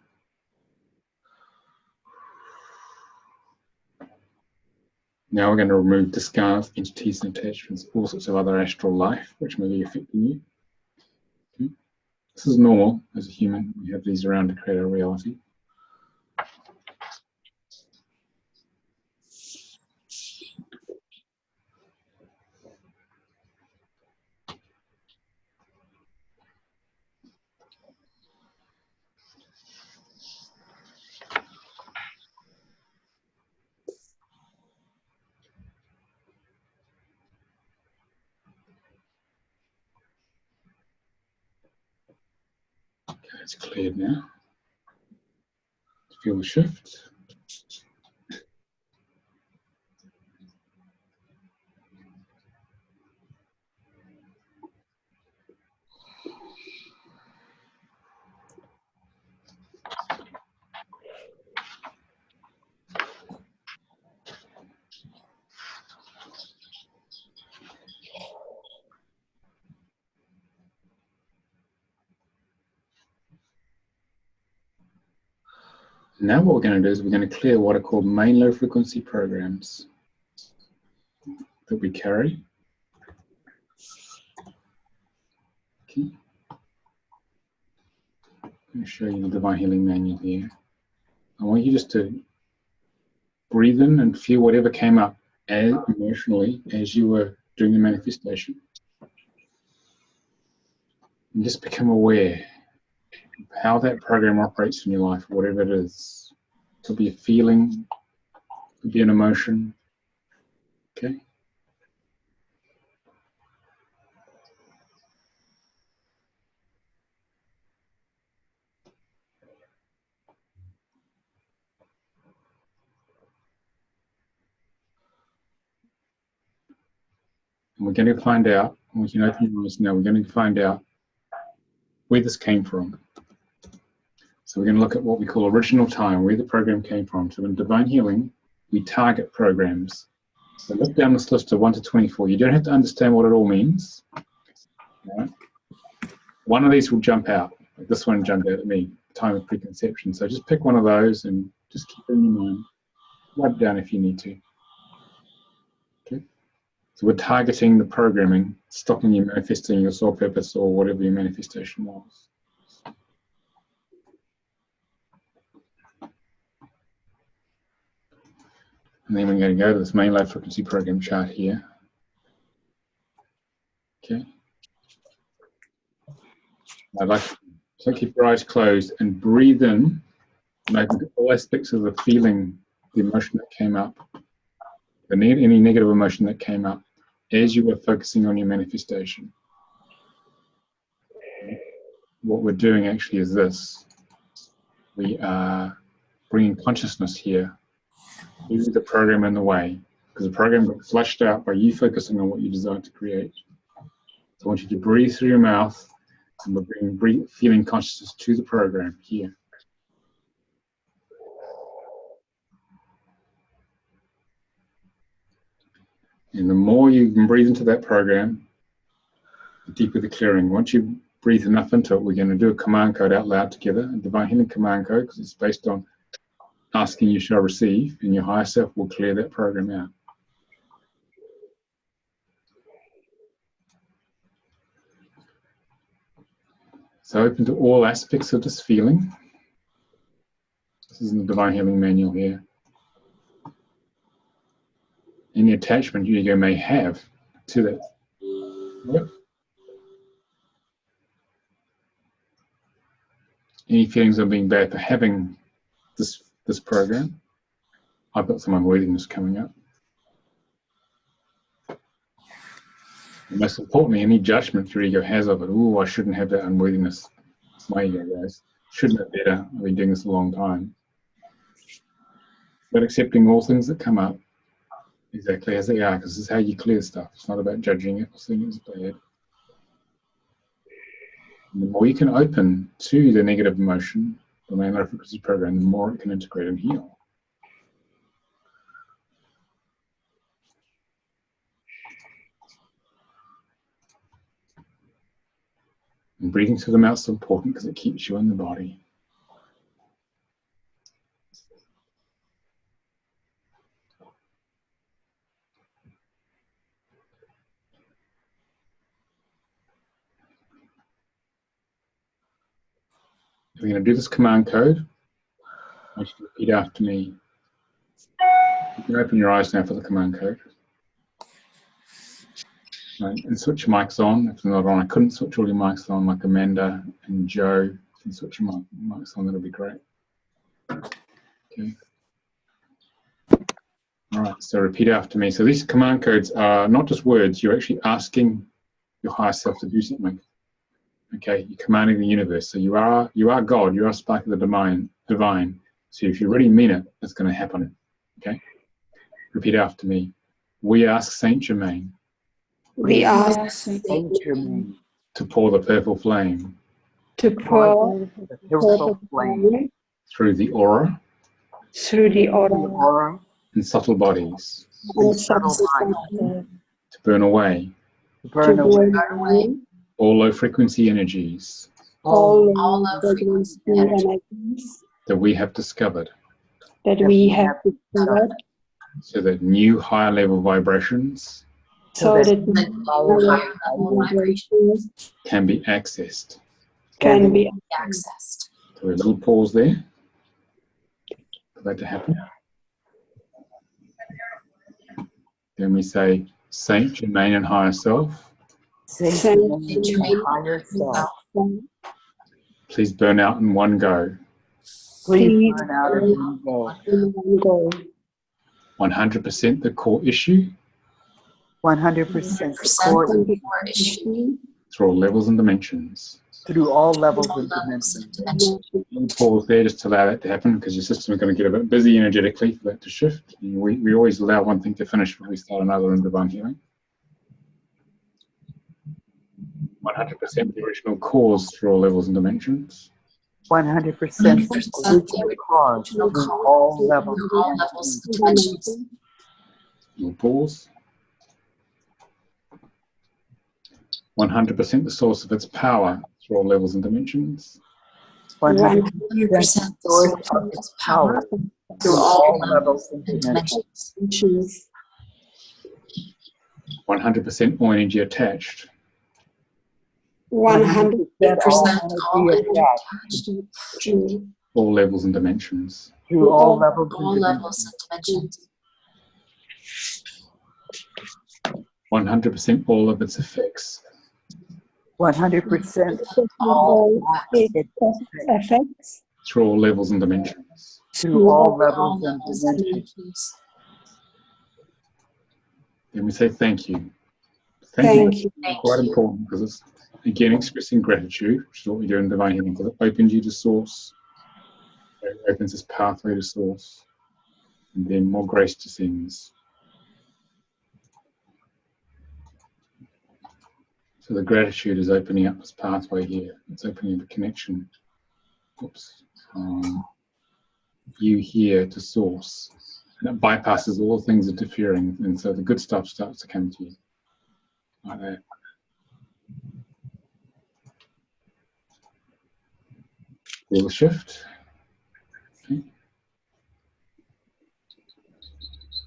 Now we're going to remove discards, entities and attachments, all sorts of other astral life which may be affecting you. Okay. This is normal as a human. We have these around to create our reality. It's cleared now. Feel the shift. Now what we're going to do is we're going to clear what are called main low frequency programs that we carry. Okay. I'm going to show you the Divine Healing Manual here. I want you just to breathe in and feel whatever came up emotionally as you were doing the manifestation. And just become aware of how that program operates in your life, whatever it is. It could be a feeling, it could be an emotion. Okay? And we're going to find out, and we can open your eyes now, we're going to find out where this came from. So we're going to look at what we call original time, where the program came from. So in Divine Healing, we target programs. So look down this list of 1 to 24. You don't have to understand what it all means. Right? One of these will jump out. Like this one jumped out at me, time of preconception. So just pick one of those and just keep it in your mind. Write it down if you need to. Okay. So we're targeting the programming, stopping you manifesting your soul purpose or whatever your manifestation was. And then we're going to go to this main low frequency program chart here. Okay. I'd like to keep your eyes closed and breathe in and open all aspects of the feeling, the emotion that came up, any negative emotion that came up as you were focusing on your manifestation. What we're doing actually is this. We are bringing consciousness here to the program in the way, because the program got flushed out by you focusing on what you desire to create. So I want you to breathe through your mouth, and we're bringing feeling consciousness to the program here. And the more you can breathe into that program, the deeper the clearing. Once you breathe enough into it, we're going to do a command code out loud together, a divine healing command code, because it's based on asking you shall receive, and your higher self will clear that program out. So open to all aspects of this feeling. This is in the Divine Healing Manual here. Any attachment your ego may have to that. Yep. Any feelings of being bad for having this program. I've got some unworthiness coming up. And most importantly, any judgment your ego has of it. Oh, I shouldn't have that unworthiness. My ego goes, shouldn't have better. I've been doing this a long time. But accepting all things that come up exactly as they are, because this is how you clear stuff. It's not about judging it or seeing it as bad. And the more you can open to the negative emotion, the main low frequency program, the more it can integrate and heal. And breathing through the mouth is important because it keeps you in the body. We're going to do this command code. I want you to repeat after me. You can open your eyes now for the command code. Right, and switch your mics on. If they're not on, I couldn't switch all your mics on like Amanda and Joe. If you can switch your mics on, that'll be great. Okay. All right, so repeat after me. So these command codes are not just words. You're actually asking your higher self to do something. Okay, you're commanding the universe. So you are God. You are a spark of the divine. So if you really mean it, it's going to happen. Okay. Repeat after me. We ask Saint Germain. We ask Saint Germain to pour the purple flame. to pour the purple flame Through the aura. Through the aura. And subtle bodies. And subtle subtle To burn away. burn away All low frequency energies. all low frequency energies That we have discovered. that we have discovered, So that new higher level vibrations so that higher level vibrations can be accessed. can be accessed. So a little pause there for that to happen. Then we say, Saint Germain and higher self, Saint Germain higher self. please burn out in one go. Please burn out in one go. 100% the core issue 100% core issue through all levels and dimensions. through all levels and dimensions. We'll pause there just to allow that to happen, because your system is going to get a bit busy energetically for that to shift. We always allow one thing to finish before we start another in divine healing. 100% the original cause through all levels and dimensions. 100% 100% original cause original through cause all levels through and all levels and dimensions. We'll pause. 100% the source of its power through all levels and dimensions. 100% 100% the the source source of of its its power power through all levels and dimensions. Choose 100% all energy attached. 100 100% all energy attached to All levels and dimensions. through all levels all and levels dimensions. and dimensions. 100% all of its effects. 100% all all its its effects Through all levels and dimensions. through all All levels and levels and dimensions. dimensions. Then we say thank you. Thank you. Is quite important because it's, again, expressing gratitude, which is what we do in Divine Healing, because it opens you to Source. It opens this pathway to Source. And then more grace descends. So the gratitude is opening up this pathway here. It's opening the connection. Oops. You here to Source. And it bypasses all things interfering. And so the good stuff starts to come to you. Like that. Feel the shift. Okay.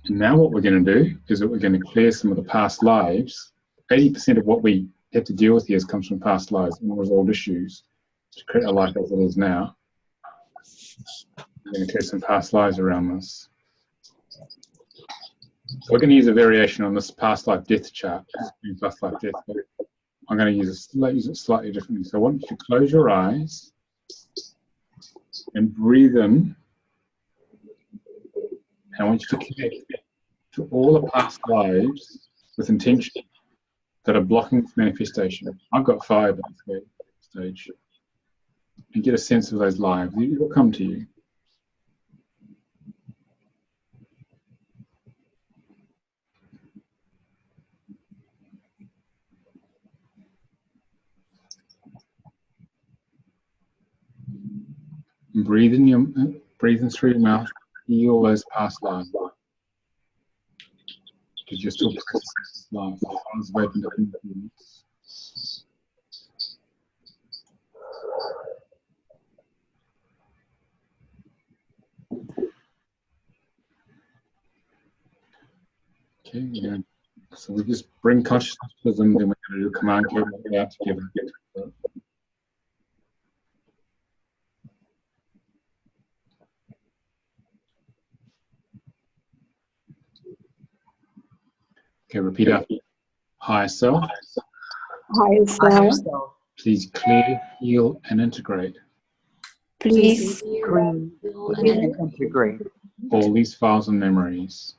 And now what we're going to do is that we're going to clear some of the past lives. 80% of what we have to deal with here comes from past lives, unresolved issues, to create a life as it is now. We're going to clear some past lives around this. So we're going to use a variation on this past life death chart, past life death, but I'm going to use it slightly differently. So I want you to close your eyes and breathe in. And I want you to connect to all the past lives with intention that are blocking this manifestation. I've got 5 at this stage. And get a sense of those lives. It will come to you. And breathe in through your mouth. Heal those past lives. Because you're still processing life. The eyes have opened up into you. Okay, so we just bring consciousness to them, then we're going to do a command code out together. Okay, repeat after. Higher self, higher self. please clear, heal, and integrate Please Clean and integrate all these files and memories,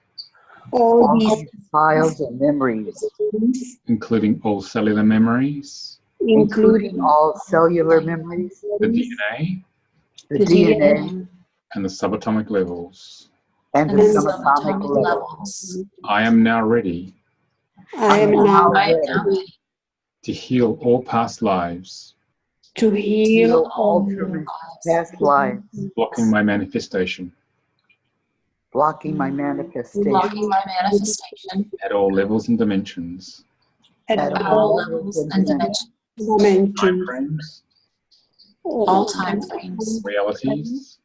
all these files and memories, including all cellular memories, including all cellular memories, the DNA, the DNA, and the subatomic levels. and the subatomic level. levels. I am now ready I am now I am now ready to heal all past lives, to heal all alternate past lives, blocking my manifestation blocking my manifestation blocking my manifestation at all levels and dimensions, at at at all all levels and dimensions, time dimensions, frames, all time frames, realities,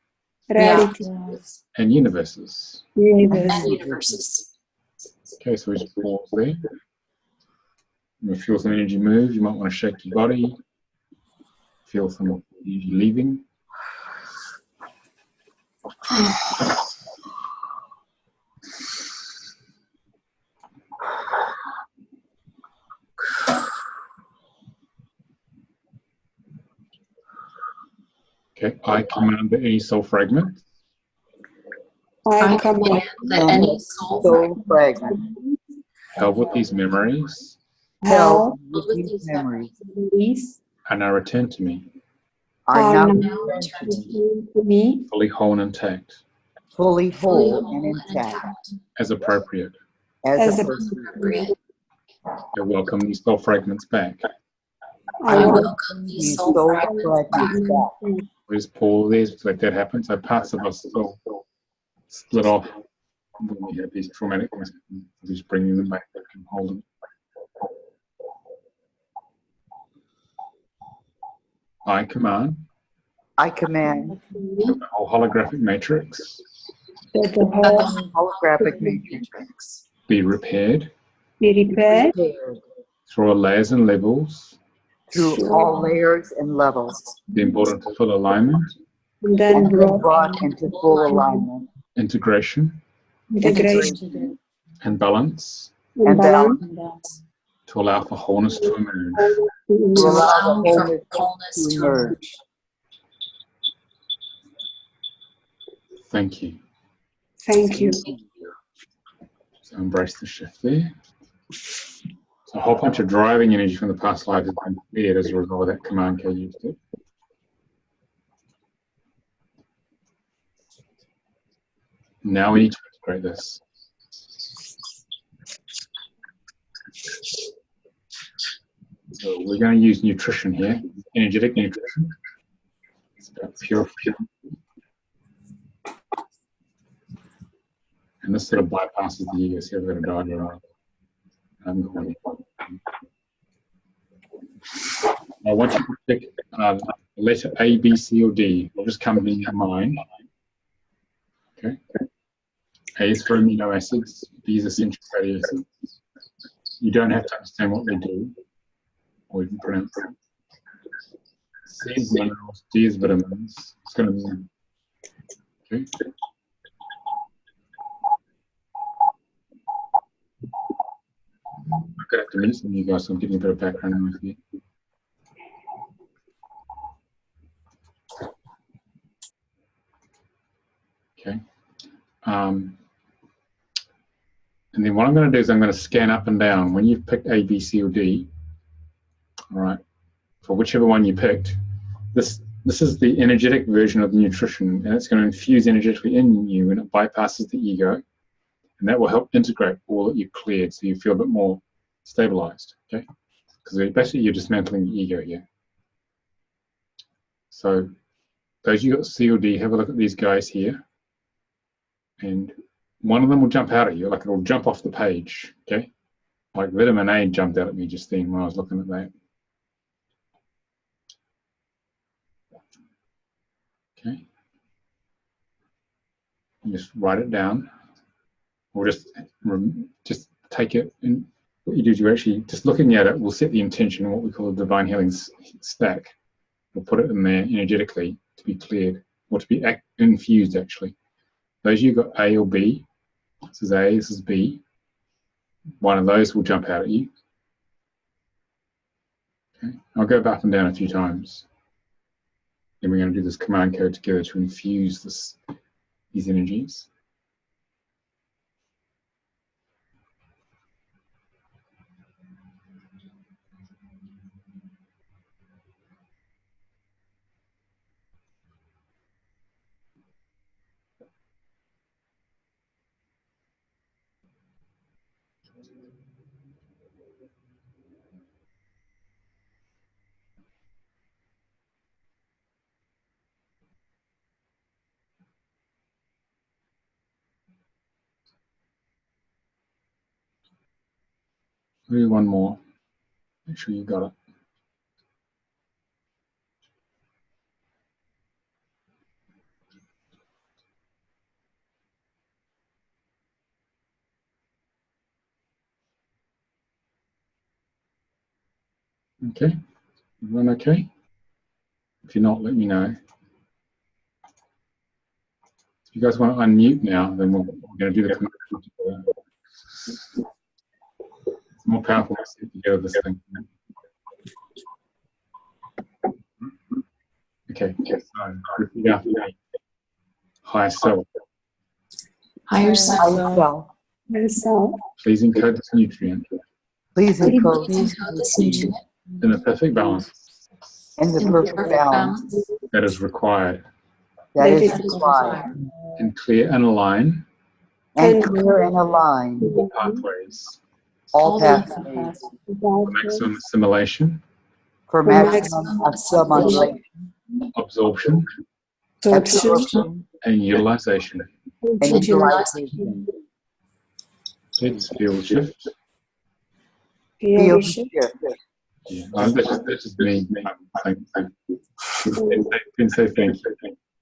realities, and universes. universe. and universes. Okay, so we just pause there. You feel some energy move. You might want to shake your body. Feel some energy leaving. Okay, I command that any soul fragment I I command that any soul fragment held with these memories held with these memories these are now returned to me, are now now returned to to me fully whole and intact, fully fully whole whole and and intact intact. as appropriate. as as a Appropriate. I welcome these soul fragments back. I I will welcome these these soul soul fragments back fragments back We just pull these, let that happen. So parts of us will split off when we have these traumatic ones. We just bring them back and hold them. I command. I command The whole holographic matrix that the whole holographic matrix be repaired be repaired through all layers and levels, through all layers and levels, then brought into full alignment, and then and brought brought into full alignment, integration, integration and balance and balance to allow for wholeness to emerge. to allow the For wholeness to emerge. Thank you. Thank you. So embrace the shift there. So a whole bunch of driving energy from the past life has been cleared as a result of that command code you did. Now we need to integrate this. So we're going to use nutrition here, energetic nutrition. It's about pure. And this sort of bypasses the ego. See, I've got a diagram. I want you to pick letter A, B, C, or D. It'll just come to your mind. Okay. A is for amino acids. B is essential fatty acids. You don't have to understand what they do, or even pronounce them. C is minerals. D is vitamins. It's going to be okay. I'm going to have to meet some of you guys, so I'm getting a bit of background noise here. Okay. And then what I'm going to do is I'm going to scan up and down. When you've picked A, B, C, or D, all right, for whichever one you picked, this is the energetic version of the nutrition, and it's going to infuse energetically in you, and it bypasses the ego, and that will help integrate all that you've cleared, so you feel a bit more stabilized. Okay, because basically you're dismantling the ego here. So those you got C or D, have a look at these guys here, and one of them will jump out at you, like it'll jump off the page. Okay, like vitamin A jumped out at me just then when I was looking at that. Okay, and just write it down, or just take it. And what you do is you actually just looking at it will set the intention in what we call a divine healing stack. We'll put it in there energetically to be cleared, or to be infused. Actually, those you got A or B. This is A. This is B. One of those will jump out at you. Okay, I'll go up and down a few times. Then we're going to do this command code together to infuse these energies. Maybe one more. Make sure you got it. Okay, everyone okay? If you're not, let me know. If you guys want to unmute now, then we're going to do the command code together. It's more powerful to see together this thing. Okay, so repeat after me. Higher self. Higher self. Self. So, Please encode this nutrient Please encode Please encode this nutrient in the perfect balance in the perfect balance that is required, that is required, and clear and align and clear and align all pathways all pathways for maximum assimilation for maximum assimilation absorption, Absorption and utilization. and utilization. It's field shift. Field shift. Yeah, that's just me. Thank you. Can say thank you.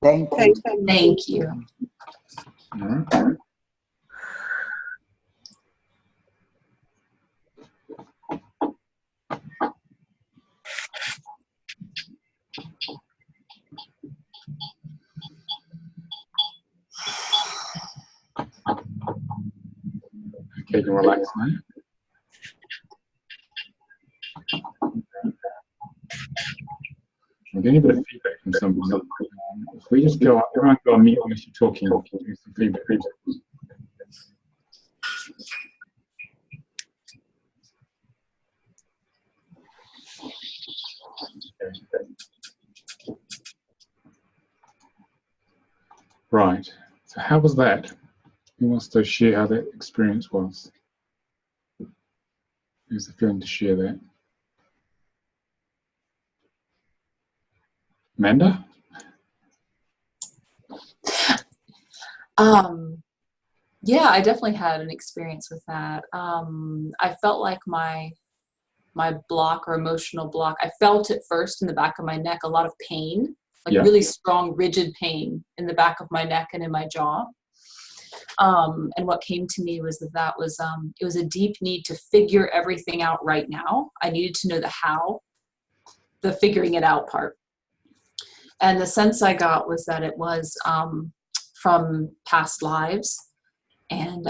Thank you. Thank you. All right. Okay, you can relax now. I'm getting a bit of feedback from somebody. If we just go up, everyone go on mute unless you're talking, give me some feedback. Right, so how was that? Who wants to share how that experience was? Who's the feeling to share that? Amanda? Yeah, I definitely had an experience with that. I felt like my block or emotional block, I felt it first in the back of my neck, a lot of pain, like really strong, rigid pain in the back of my neck and in my jaw. And what came to me was that it was a deep need to figure everything out right now. I needed to know the how, the figuring it out part. And the sense I got was that it was from past lives. And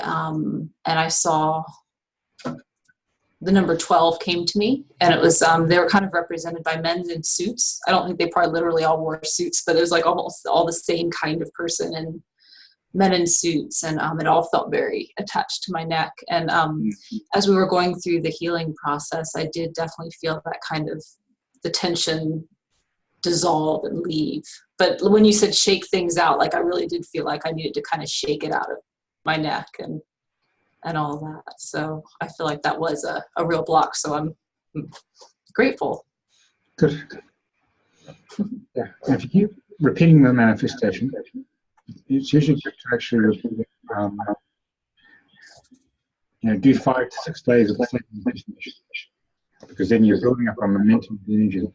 I saw the number 12 came to me, and it was they were kind of represented by men in suits. I don't think they probably literally all wore suits, but it was like almost all the same kind of person, and men in suits, and it all felt very attached to my neck. And as we were going through the healing process, I did definitely feel that kind of the tension dissolve and leave. But when you said shake things out, like I really did feel like I needed to kind of shake it out of my neck and all that. So I feel like that was a real block. So I'm grateful. Good. Yeah. If you keep repeating the manifestation, it's usually good to actually repeat it. Do 5 to 6 days of the same manifestation, because then you're building up a momentum of energy,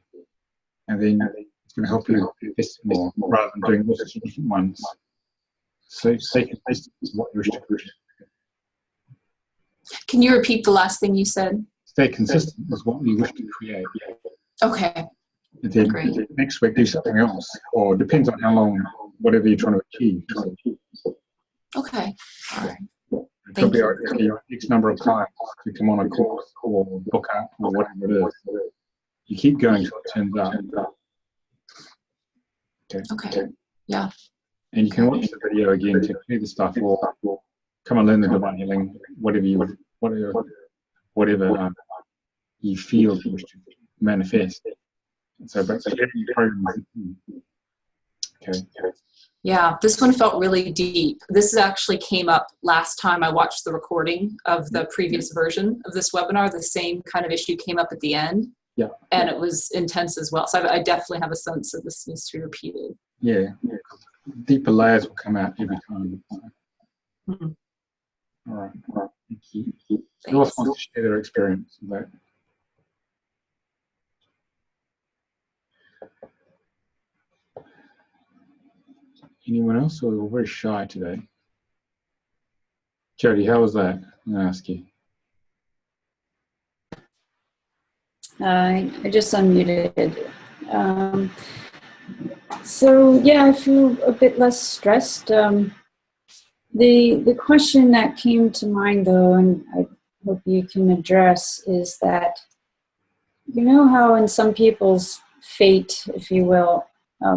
and then it's going to help you invest more rather than doing lots of different ones. So stay consistent with what you wish to create. Can you repeat the last thing you said? Stay consistent with what you wish to create. Okay. And then Great. next week do something else, or depends on how long, whatever you're trying to achieve. Okay. All right. It could be your X number of clients to come on a course or book up or whatever it is. You keep going till it turns up. Okay. Yeah. And you can watch the video again to clear the stuff, or come and learn the divine healing, whatever you feel you wish to manifest. So, but every program is okay. Yeah, this one felt really deep. This actually came up last time I watched the recording of the previous version of this webinar. The same kind of issue came up at the end. Yeah. And it was intense as well. So I definitely have a sense that this needs to be repeated. Yeah. Deeper layers will come out every time. Mm-hmm. All right. Thank you. Who else wants to share their experience with that? Anyone else? Or we're very shy today. Jody, how was that? I'm going to ask you. I just unmuted. So yeah, I feel a bit less stressed. The question that came to mind, though, and I hope you can address, is that you know how in some people's fate, if you will,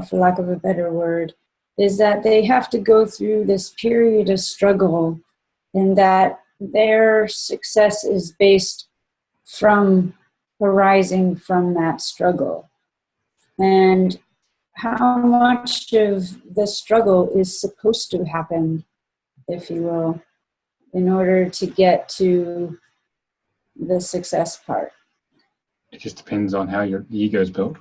for lack of a better word, is that they have to go through this period of struggle, and that their success is based from arising from that struggle. And how much of the struggle is supposed to happen, if you will, in order to get to the success part? It just depends on how your ego is built.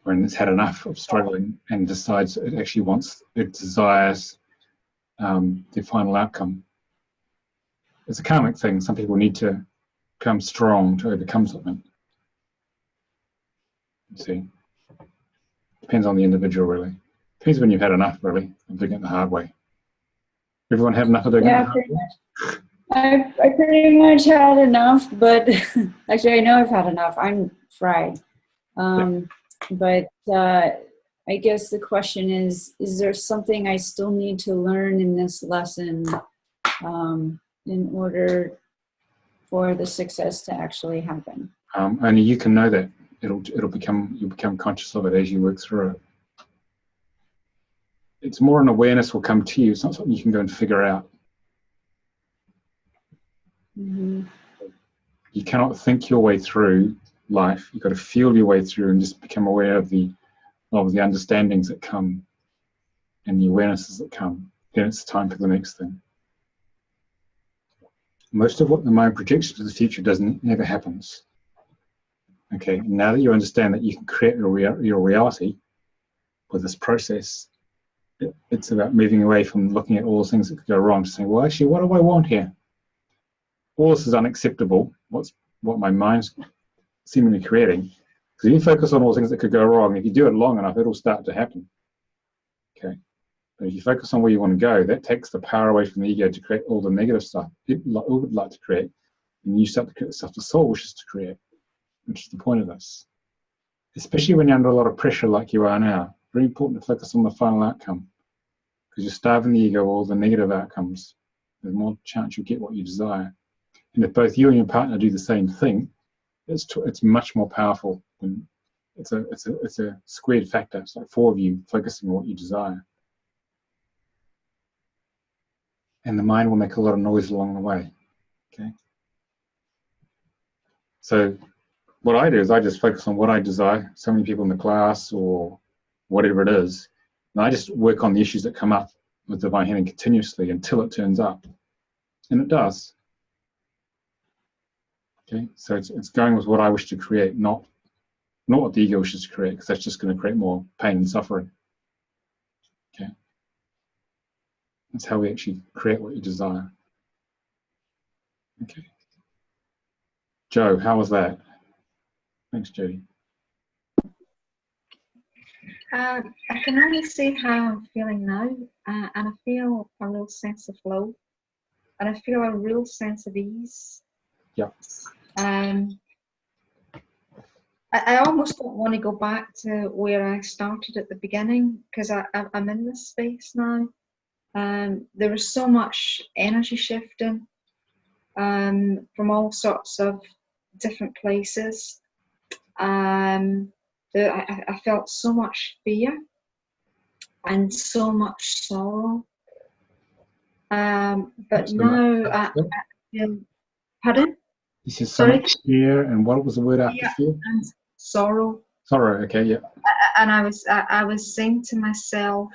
when it's had enough of struggling and decides it actually desires the final outcome. It's a karmic thing. Some people need to become strong to overcome something. See, depends on the individual, really. Depends when you've had enough, really, of doing it the hard way. Everyone had enough of doing it the hard way? I pretty much had enough, but actually I know I've had enough. I'm fried. But I guess the question is there something I still need to learn in this lesson in order for the success to actually happen? Only you can know that. You'll become conscious of it as you work through it. It's more an awareness will come to you. It's not something you can go and figure out. Mm-hmm. You cannot think your way through life. You've got to feel your way through and just become aware of the understandings that come and the awarenesses that come. Then it's time for the next thing. Most of what the mind projects to the future never happens. Okay, now that you understand that you can create your reality with this process, it's about moving away from looking at all the things that could go wrong to saying, well, actually, what do I want here? All this is unacceptable. What my mind's seemingly creating. Because if you focus on all the things that could go wrong, if you do it long enough, it'll start to happen. Okay. But if you focus on where you want to go, that takes the power away from the ego to create all the negative stuff it would like to create. And you start to create the stuff the soul wishes to create, which is the point of this. Especially when you're under a lot of pressure like you are now. Very important to focus on the final outcome. Because you're starving the ego of all the negative outcomes. There's more chance you'll get what you desire. And if both you and your partner do the same thing, it's much more powerful. Than it's a squared factor. It's like 4 of you focusing on what you desire. And the mind will make a lot of noise along the way. Okay. So what I do is I just focus on what I desire. So many people in the class or whatever it is, and I just work on the issues that come up with divine healing continuously until it turns up, and it does. Okay, so it's going with what I wish to create, not what the ego wishes to create, because that's just going to create more pain and suffering. Okay, that's how we actually create what you desire. Okay, Joe, how was that? Thanks, Jody. I can only say how I'm feeling now, and I feel a real sense of flow, and I feel a real sense of ease. Yeah. I almost don't want to go back to where I started at the beginning, because I'm in this space now. There was so much energy shifting from all sorts of different places. I felt so much fear and so much sorrow. But now I feel, pardon? You said so much fear, and what was the word after fear? And sorrow. Sorrow, okay, yeah. And I was saying to myself,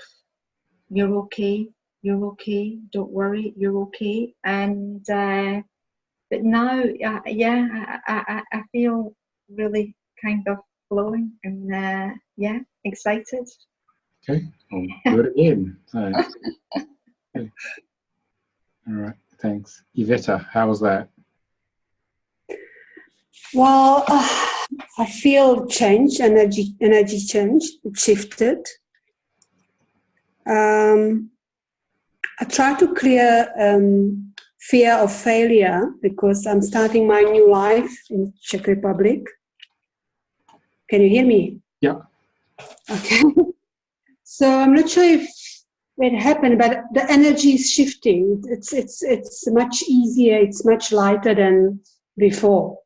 you're okay, don't worry, you're okay. And but now, I feel really kind of flowing and excited. Okay, I'll do it again. So, okay. All right, thanks. Yvetta, how was that? Well, I feel change, energy change. It shifted. I try to clear fear of failure because I'm starting my new life in Czech Republic. Can you hear me? Yeah. Okay. So I'm not sure if it happened, but the energy is shifting. It's much easier. It's much lighter than before.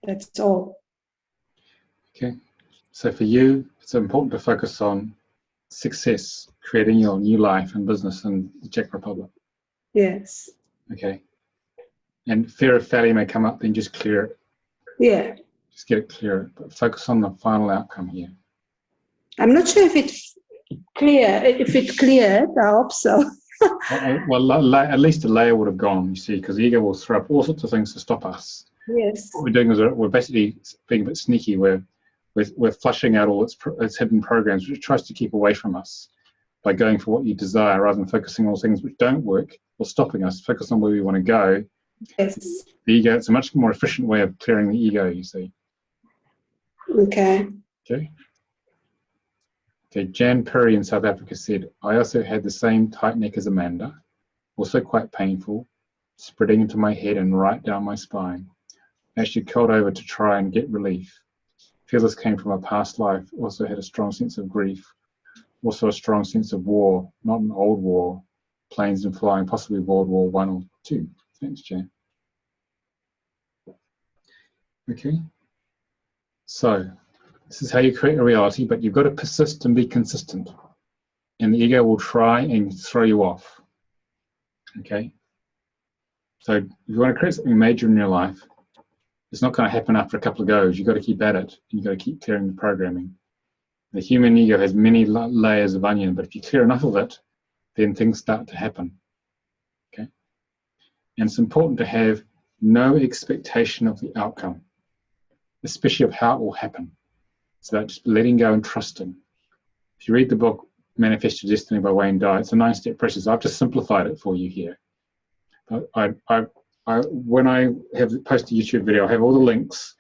That's all. Okay. So for you, it's important to focus on success, creating your new life and business in the Czech Republic. Yes. Okay. And fear of failure may come up, then just clear it. Yeah. Just get it clear, but focus on the final outcome here. I'm not sure if it's clear. If it cleared, I hope so. Well, at least the layer would have gone, you see, because the ego will throw up all sorts of things to stop us. Yes. What we're doing is we're basically being a bit sneaky. We're flushing out all its hidden programs, which it tries to keep away from us by going for what you desire rather than focusing on things which don't work or stopping us. Focus on where we want to go. Yes. The ego, it's a much more efficient way of clearing the ego, you see. Okay. Okay. Okay, Jan Perry in South Africa said, I also had the same tight neck as Amanda, also quite painful, spreading into my head and right down my spine. Actually curled over to try and get relief. Feel this came from a past life, also had a strong sense of grief, also a strong sense of war, not an old war, planes and flying, possibly World War I or II. Thanks, Jan. Okay, so this is how you create a reality, but you've got to persist and be consistent. And the ego will try and throw you off. Okay? So if you want to create something major in your life, it's not going to happen after a couple of goes. You've got to keep at it. You've got to keep clearing the programming. The human ego has many layers of onion, but if you clear enough of it, then things start to happen. Okay? And it's important to have no expectation of the outcome, especially of how it will happen. It's about just letting go and trusting. If you read the book Manifest Your Destiny by Wayne Dyer, it's a 9-step process. I've just simplified it for you here. When I have post a YouTube video, I have all the links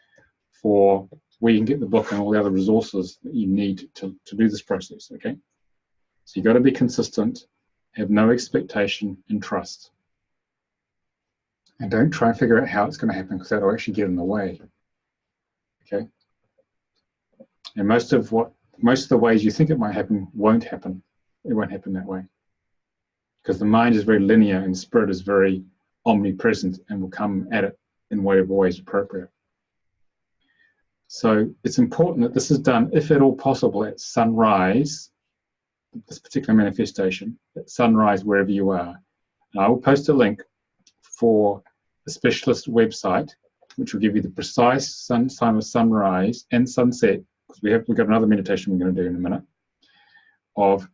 for where you can get the book and all the other resources that you need to do this process, okay? So you've got to be consistent, have no expectation, and trust. And don't try and figure out how it's going to happen, because that'll actually get in the way, okay? And most of the ways you think it might happen won't happen. It won't happen that way. Because the mind is very linear and spirit is very omnipresent and will come at it in whatever way is appropriate. So it's important that this is done, if at all possible, at sunrise, this particular manifestation, at sunrise wherever you are. And I will post a link for the specialist website, which will give you the precise time of sunrise and sunset, because we've got another meditation we're going to do in a minute, of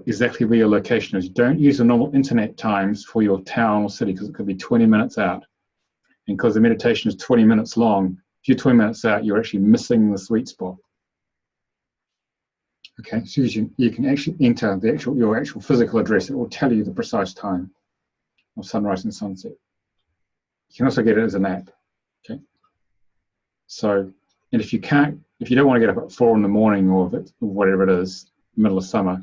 exactly where your location is. Don't use the normal internet times for your town or city, because it could be 20 minutes out. And because the meditation is 20 minutes long, if you're 20 minutes out, you're actually missing the sweet spot. Okay, so you can actually enter your actual physical address. It will tell you the precise time of sunrise and sunset. You can also get it as an app. Okay. So, and if you don't want to get up at 4 in the morning or whatever it is, middle of summer,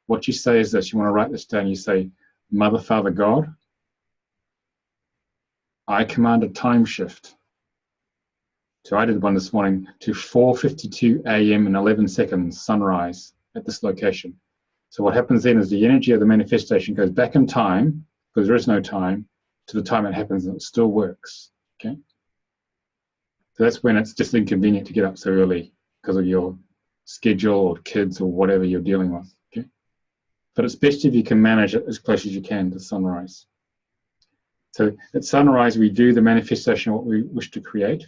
what you say is this: you want to write this down. You say, Mother, Father, God, I command a time shift. So I did one this morning to 4:52 a.m. and 11 seconds sunrise at this location. So what happens then is the energy of the manifestation goes back in time, because there is no time, to the time it happens, and it still works. Okay. So that's when it's just inconvenient to get up so early because of your schedule or kids or whatever you're dealing with. Okay. But it's best if you can manage it as close as you can to sunrise. So at sunrise, we do the manifestation of what we wish to create.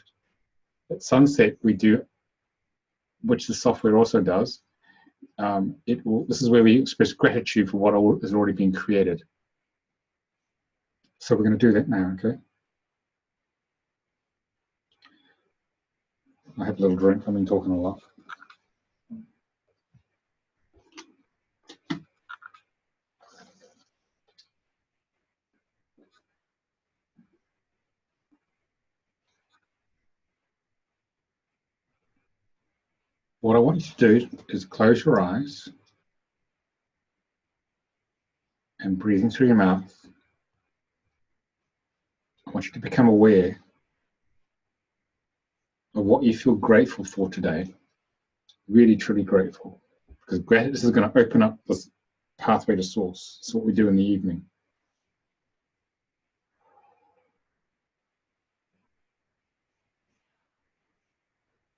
At sunset, we do, which the software also does, this is where we express gratitude for what has already been created. So we're going to do that now, okay? I have a little drink, I've been talking a lot. What I want you to do is close your eyes and breathing through your mouth. I want you to become aware of what you feel grateful for today. Really, truly grateful. Because this is going to open up this pathway to source. It's what we do in the evening.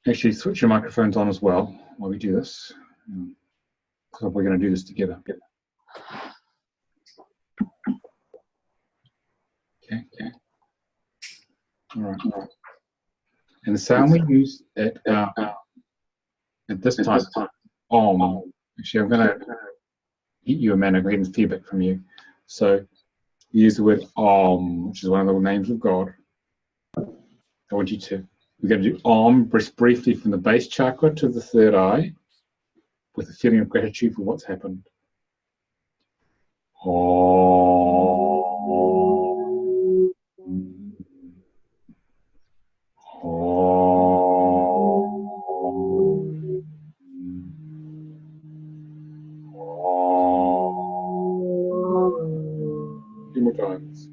Actually, switch your microphones on as well while we do this. Because we're going to do this together. Okay. All right. And the sound we use at this time, Om. Actually, I'm going to hit you, Amanda. I'm getting feedback from you. So we use the word Om, which is one of the names of God. I want you to, we're going to do Om briefly from the base chakra to the third eye with a feeling of gratitude for what's happened. Om. Few more times.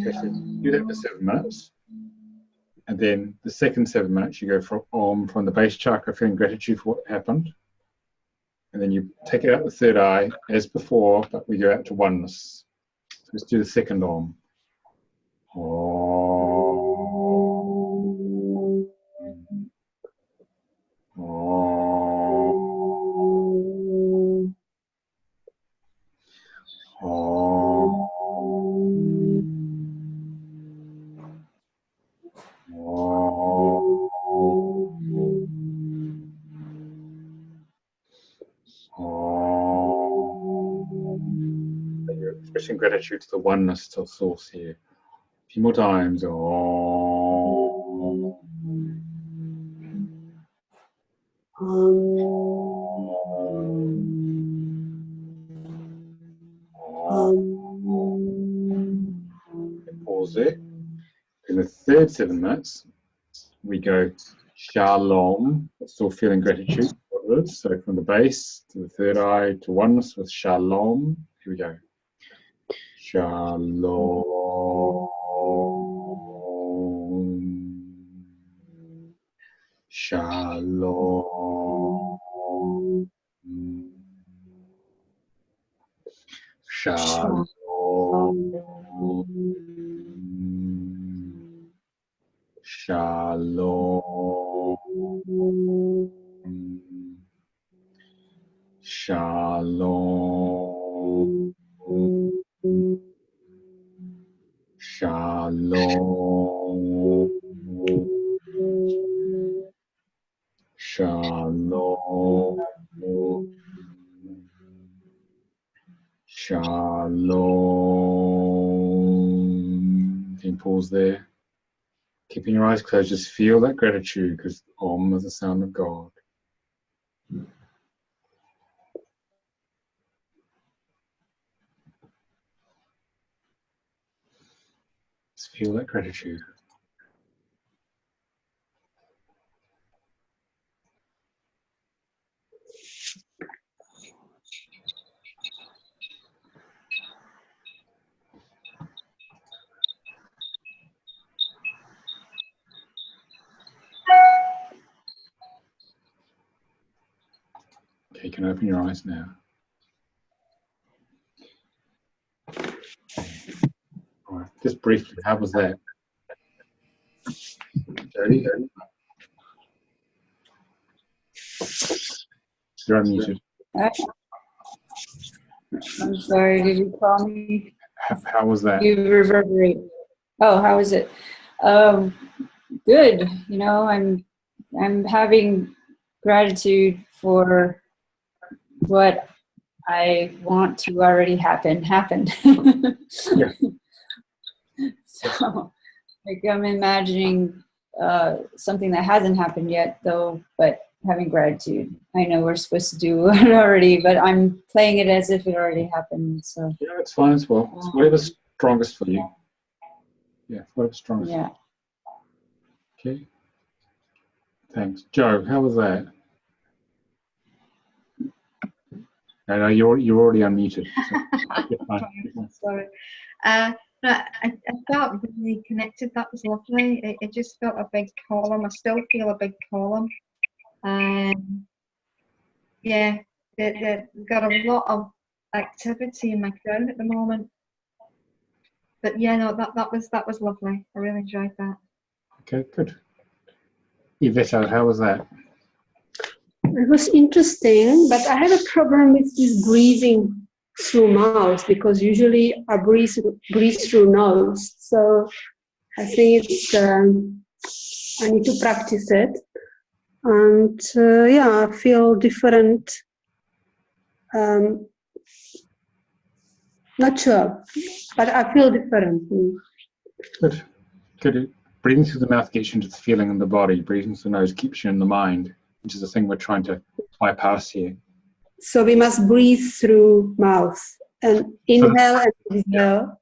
Okay, so do that for 7 minutes. And then the second 7 minutes, you go from Om, from the base chakra, feeling gratitude for what happened. And then you take it out the third eye as before, but we go out to oneness. So let's do the second Om. Om. Om. Om. You're expressing gratitude to the oneness, to source here. A few more times. Om. Pause there. In the third 7 minutes, we go Shalom, still feeling gratitude. So from the base to the third eye to oneness with Shalom. Here we go. Shalom. Shalom. Shalom. Shalom. Shalom. Shalom. Shalom. Shalom. Can you pause there? Keeping your eyes closed, just feel that gratitude, because Om is the sound of God. Just feel that gratitude. Okay, you can open your eyes now. All right, just briefly, how was that? Jody? You're unmuted. I'm sorry, did you call me? How was that? You reverberate. Oh, how is it? Good. You know, I'm having gratitude for what I want to already happened. Yeah. So, like, I'm imagining something that hasn't happened yet, though, but having gratitude. I know we're supposed to do it already, but I'm playing it as if it already happened. So Yeah, it's fine as well. It's whatever's strongest for you. Yeah, whatever's strongest. yeah. Okay. Thanks. Joe, how was that? No, you're already unmuted. So you're fine. Sorry. No, I felt really connected. That was lovely. It just felt a big column. I still feel a big column. Yeah, got a lot of activity in my crown at the moment. But yeah, no, that was lovely. I really enjoyed that. Okay, good. Yvette, how was that? It was interesting, but I have a problem with this breathing through mouth, because usually I breathe through nose. So I think it's I need to practice it. And yeah, I feel different. Not sure, but I feel different. Good. Good. Breathing through the mouth gets you into the feeling in the body. Breathing through the nose keeps you in the mind, which is the thing we're trying to bypass here. So we must breathe through mouth and inhale and exhale.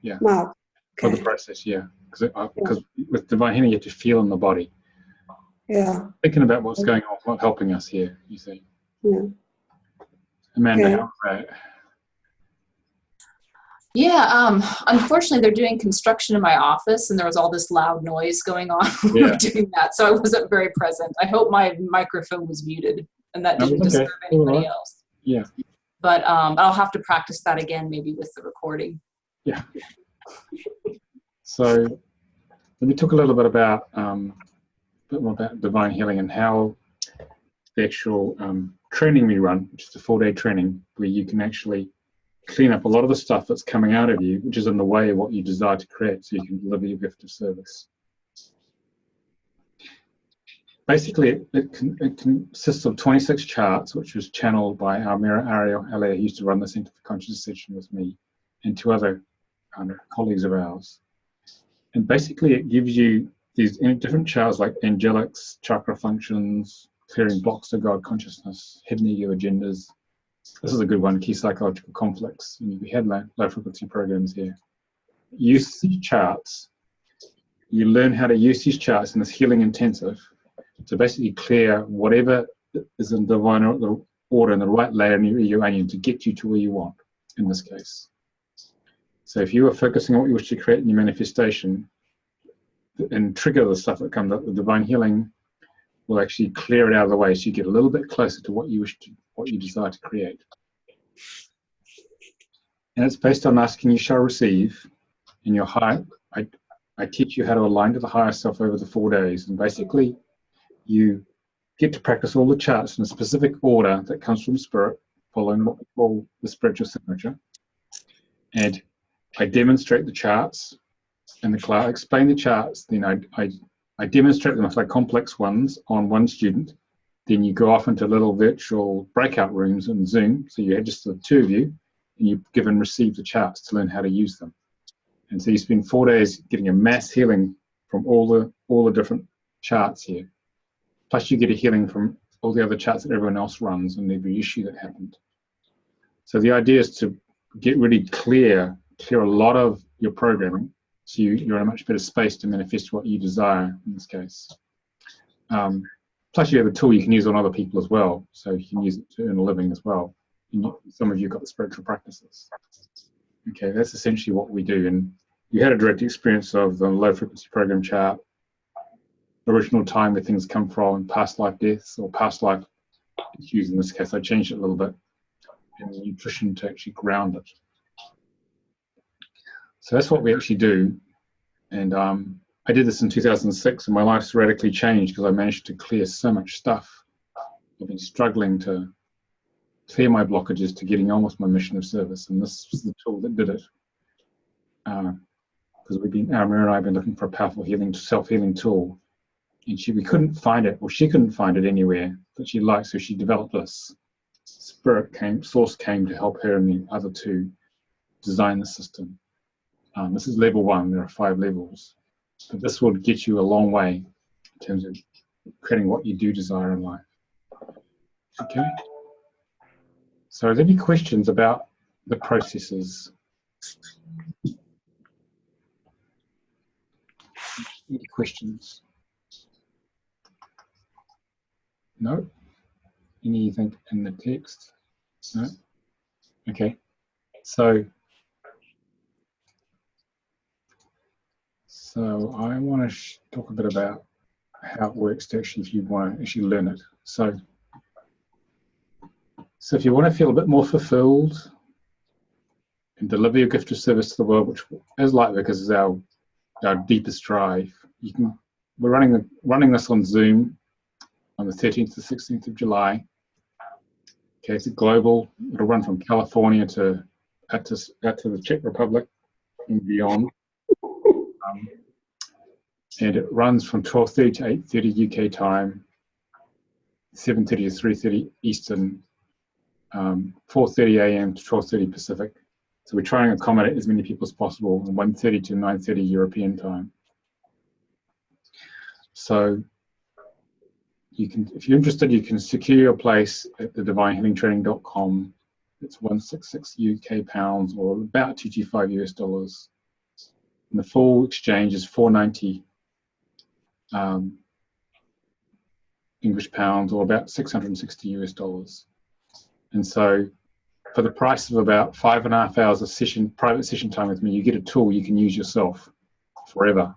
Yeah. Mouth. For the process, yeah. Because with divine healing, you have to feel in the body. Yeah. Thinking about what's going on, what's helping us here, you see. Yeah. Amanda, Okay. how's that? Yeah, unfortunately, they're doing construction in my office, and there was all this loud noise going on when we were doing that, so I wasn't very present. I hope my microphone was muted and that didn't disturb anybody else. Yeah. But I'll have to practice that again, maybe with the recording. Yeah. So let me talk a little bit about bit more about divine healing and how the actual training we run, which is a 4-day training, where you can actually clean up a lot of the stuff that's coming out of you, which is in the way of what you desire to create, so you can deliver your gift of service. Basically, it consists of 26 charts, which was channeled by our Mira Ariel, who used to run the Center for Consciousness session with me, and 2 other colleagues of ours. And basically, it gives you these different charts like angelics, chakra functions, clearing blocks to God consciousness, hidden ego agendas. This is a good one, key psychological conflicts. We had low frequency programs here. Use these charts. You learn how to use these charts in this healing intensive to basically clear whatever is in divine order in the right layer in your ego onion to get you to where you want, in this case. So if you are focusing on what you wish to create in your manifestation and trigger the stuff that comes up, the divine healing will actually clear it out of the way so you get a little bit closer to what you desire to create. And it's based on asking, you shall receive. In your high, I teach you how to align to the higher self over the 4 days, and basically you get to practice all the charts in a specific order that comes from spirit, following what we call the spiritual signature. And I demonstrate the charts in the class, explain the charts, then I demonstrate them if they're complex ones on one student. Then you go off into little virtual breakout rooms in Zoom, so you had just the 2 of you, and you give and receive the charts to learn how to use them. And so you spend 4 days getting a mass healing from all the different charts here. Plus you get a healing from all the other charts that everyone else runs and every issue that happened. So the idea is to get really clear a lot of your programming, so you're in a much better space to manifest what you desire in this case. Plus you have a tool you can use on other people as well, so you can use it to earn a living as well. And some of you got the spiritual practices. Okay, that's essentially what we do. And you had a direct experience of the low frequency program chart, original time where things come from, past life deaths or past life issues in this case. I changed it a little bit, and nutrition to actually ground it. So that's what we actually do. And I did this in 2006, and my life's radically changed because I managed to clear so much stuff. I've been struggling to clear my blockages to getting on with my mission of service, and this was the tool that did it. Because Mira and I have been looking for a powerful self-healing tool, and we couldn't find it, or she couldn't find it anywhere that she liked, so she developed this. Source came to help her and the other 2 design the system. This is level 1, there are 5 levels. But this will get you a long way in terms of creating what you do desire in life. Okay? So are there any questions about the processes? Any questions? No? Anything in the text? No? Okay. So I want to talk a bit about how it works to actually, if you want to actually learn it. So if you want to feel a bit more fulfilled and deliver your gift of service to the world, which is like, because is our deepest drive, we're running this on Zoom on the 13th to 16th of July. Okay, it's global. It'll run from California to the Czech Republic and beyond. And it runs from 12:30 to 8:30 UK time. 7:30 to 3:30 Eastern, 4:30 a.m. to 12:30 Pacific. So we're trying to accommodate as many people as possible, 1:30 to 9:30 European time. So you can, if you're interested, you can secure your place at the divinehealingtraining.com. It's 166 UK pounds, or about $225 US. And the full exchange is 490 English pounds, or about 660 US. And so for the price of about 5.5 hours of session, private session time with me, you get a tool you can use yourself forever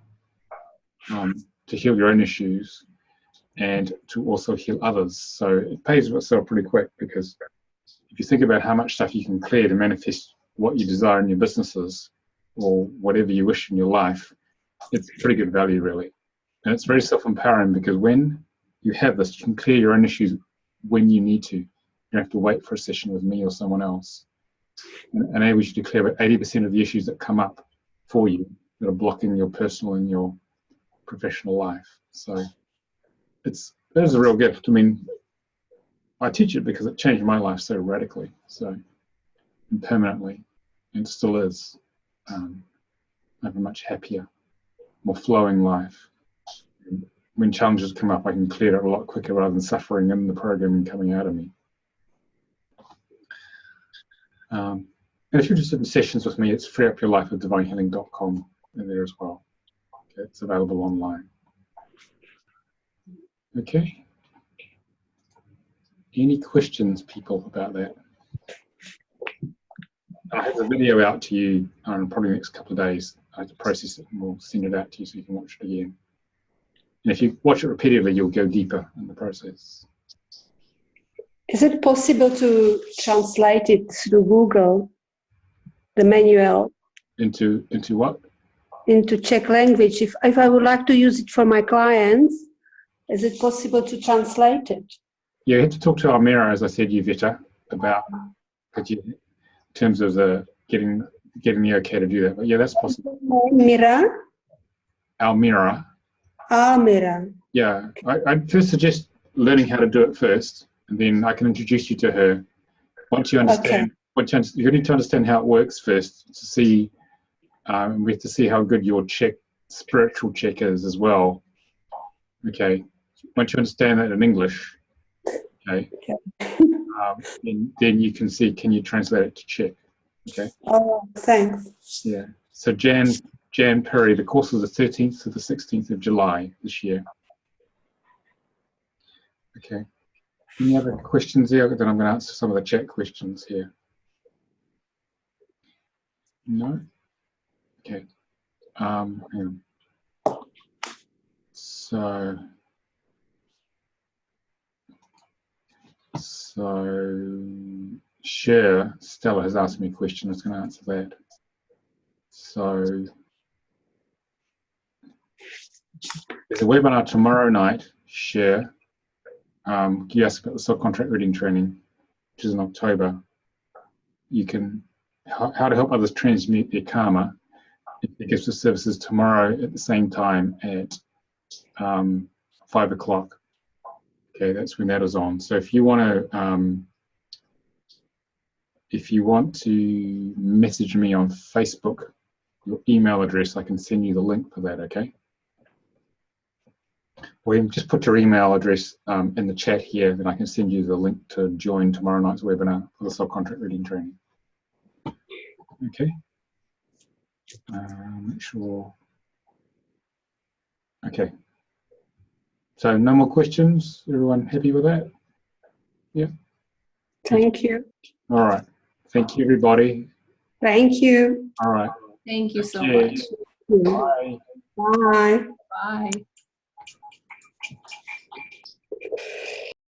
to heal your own issues and to also heal others. So it pays for itself pretty quick, because if you think about how much stuff you can clear to manifest what you desire in your businesses or whatever you wish in your life, it's pretty good value, really. And it's very self-empowering, because when you have this, you can clear your own issues when you need to. You don't have to wait for a session with me or someone else. And enables you to clear about 80% of the issues that come up for you that are blocking your personal and your professional life. So that is a real gift. I mean, I teach it because it changed my life so radically, so and permanently, and still is. I have a much happier, more flowing life. When challenges come up, I can clear it a lot quicker rather than suffering in the programming coming out of me. And if you're interested in sessions with me, it's freeupyourlife at divinehealing.com in there as well. Okay, it's available online. Okay. Any questions, people, about that? I have the video out to you probably the next couple of days. I have to process it and we'll send it out to you so you can watch it again. And if you watch it repeatedly, you'll go deeper in the process. Is it possible to translate it through Google, the manual? Into what? Into Czech language. If I would like to use it for my clients, is it possible to translate it? Yeah, you have to talk to Almira, as I said, Yuvita, about in terms of the getting the okay to do that. But yeah, that's possible. Almira. Yeah, I'd first suggest learning how to do it first, and then I can introduce you to her. Once you understand, you need to understand how it works first to see. We have to see how good your spiritual Czech is as well. Okay, once you understand that in English, okay, then you can see, can you translate it to Czech? Okay. Oh, thanks. Yeah. So Jan Perry, the course was the 13th to the 16th of July this year. Okay. Any other questions here? Then I'm going to answer some of the chat questions here. No? Okay. Hang on. So Stella has asked me a question. I was going to answer that. So there's a webinar tomorrow night, you asked about the subcontract reading training, which is in October. You can, how to help others transmute their karma. It gives the services tomorrow at the same time at 5 o'clock. Okay, that's when that is on. So if you want to message me on Facebook, your email address, I can send you the link for that, okay? Or you can just put your email address in the chat here, then I can send you the link to join tomorrow night's webinar for the subcontract reading training. Okay. Make sure. Okay. So no more questions? Everyone happy with that? Yeah. Thank you. All right. Thank you, everybody. Thank you. All right. Thank you so much. Bye. Bye. Bye.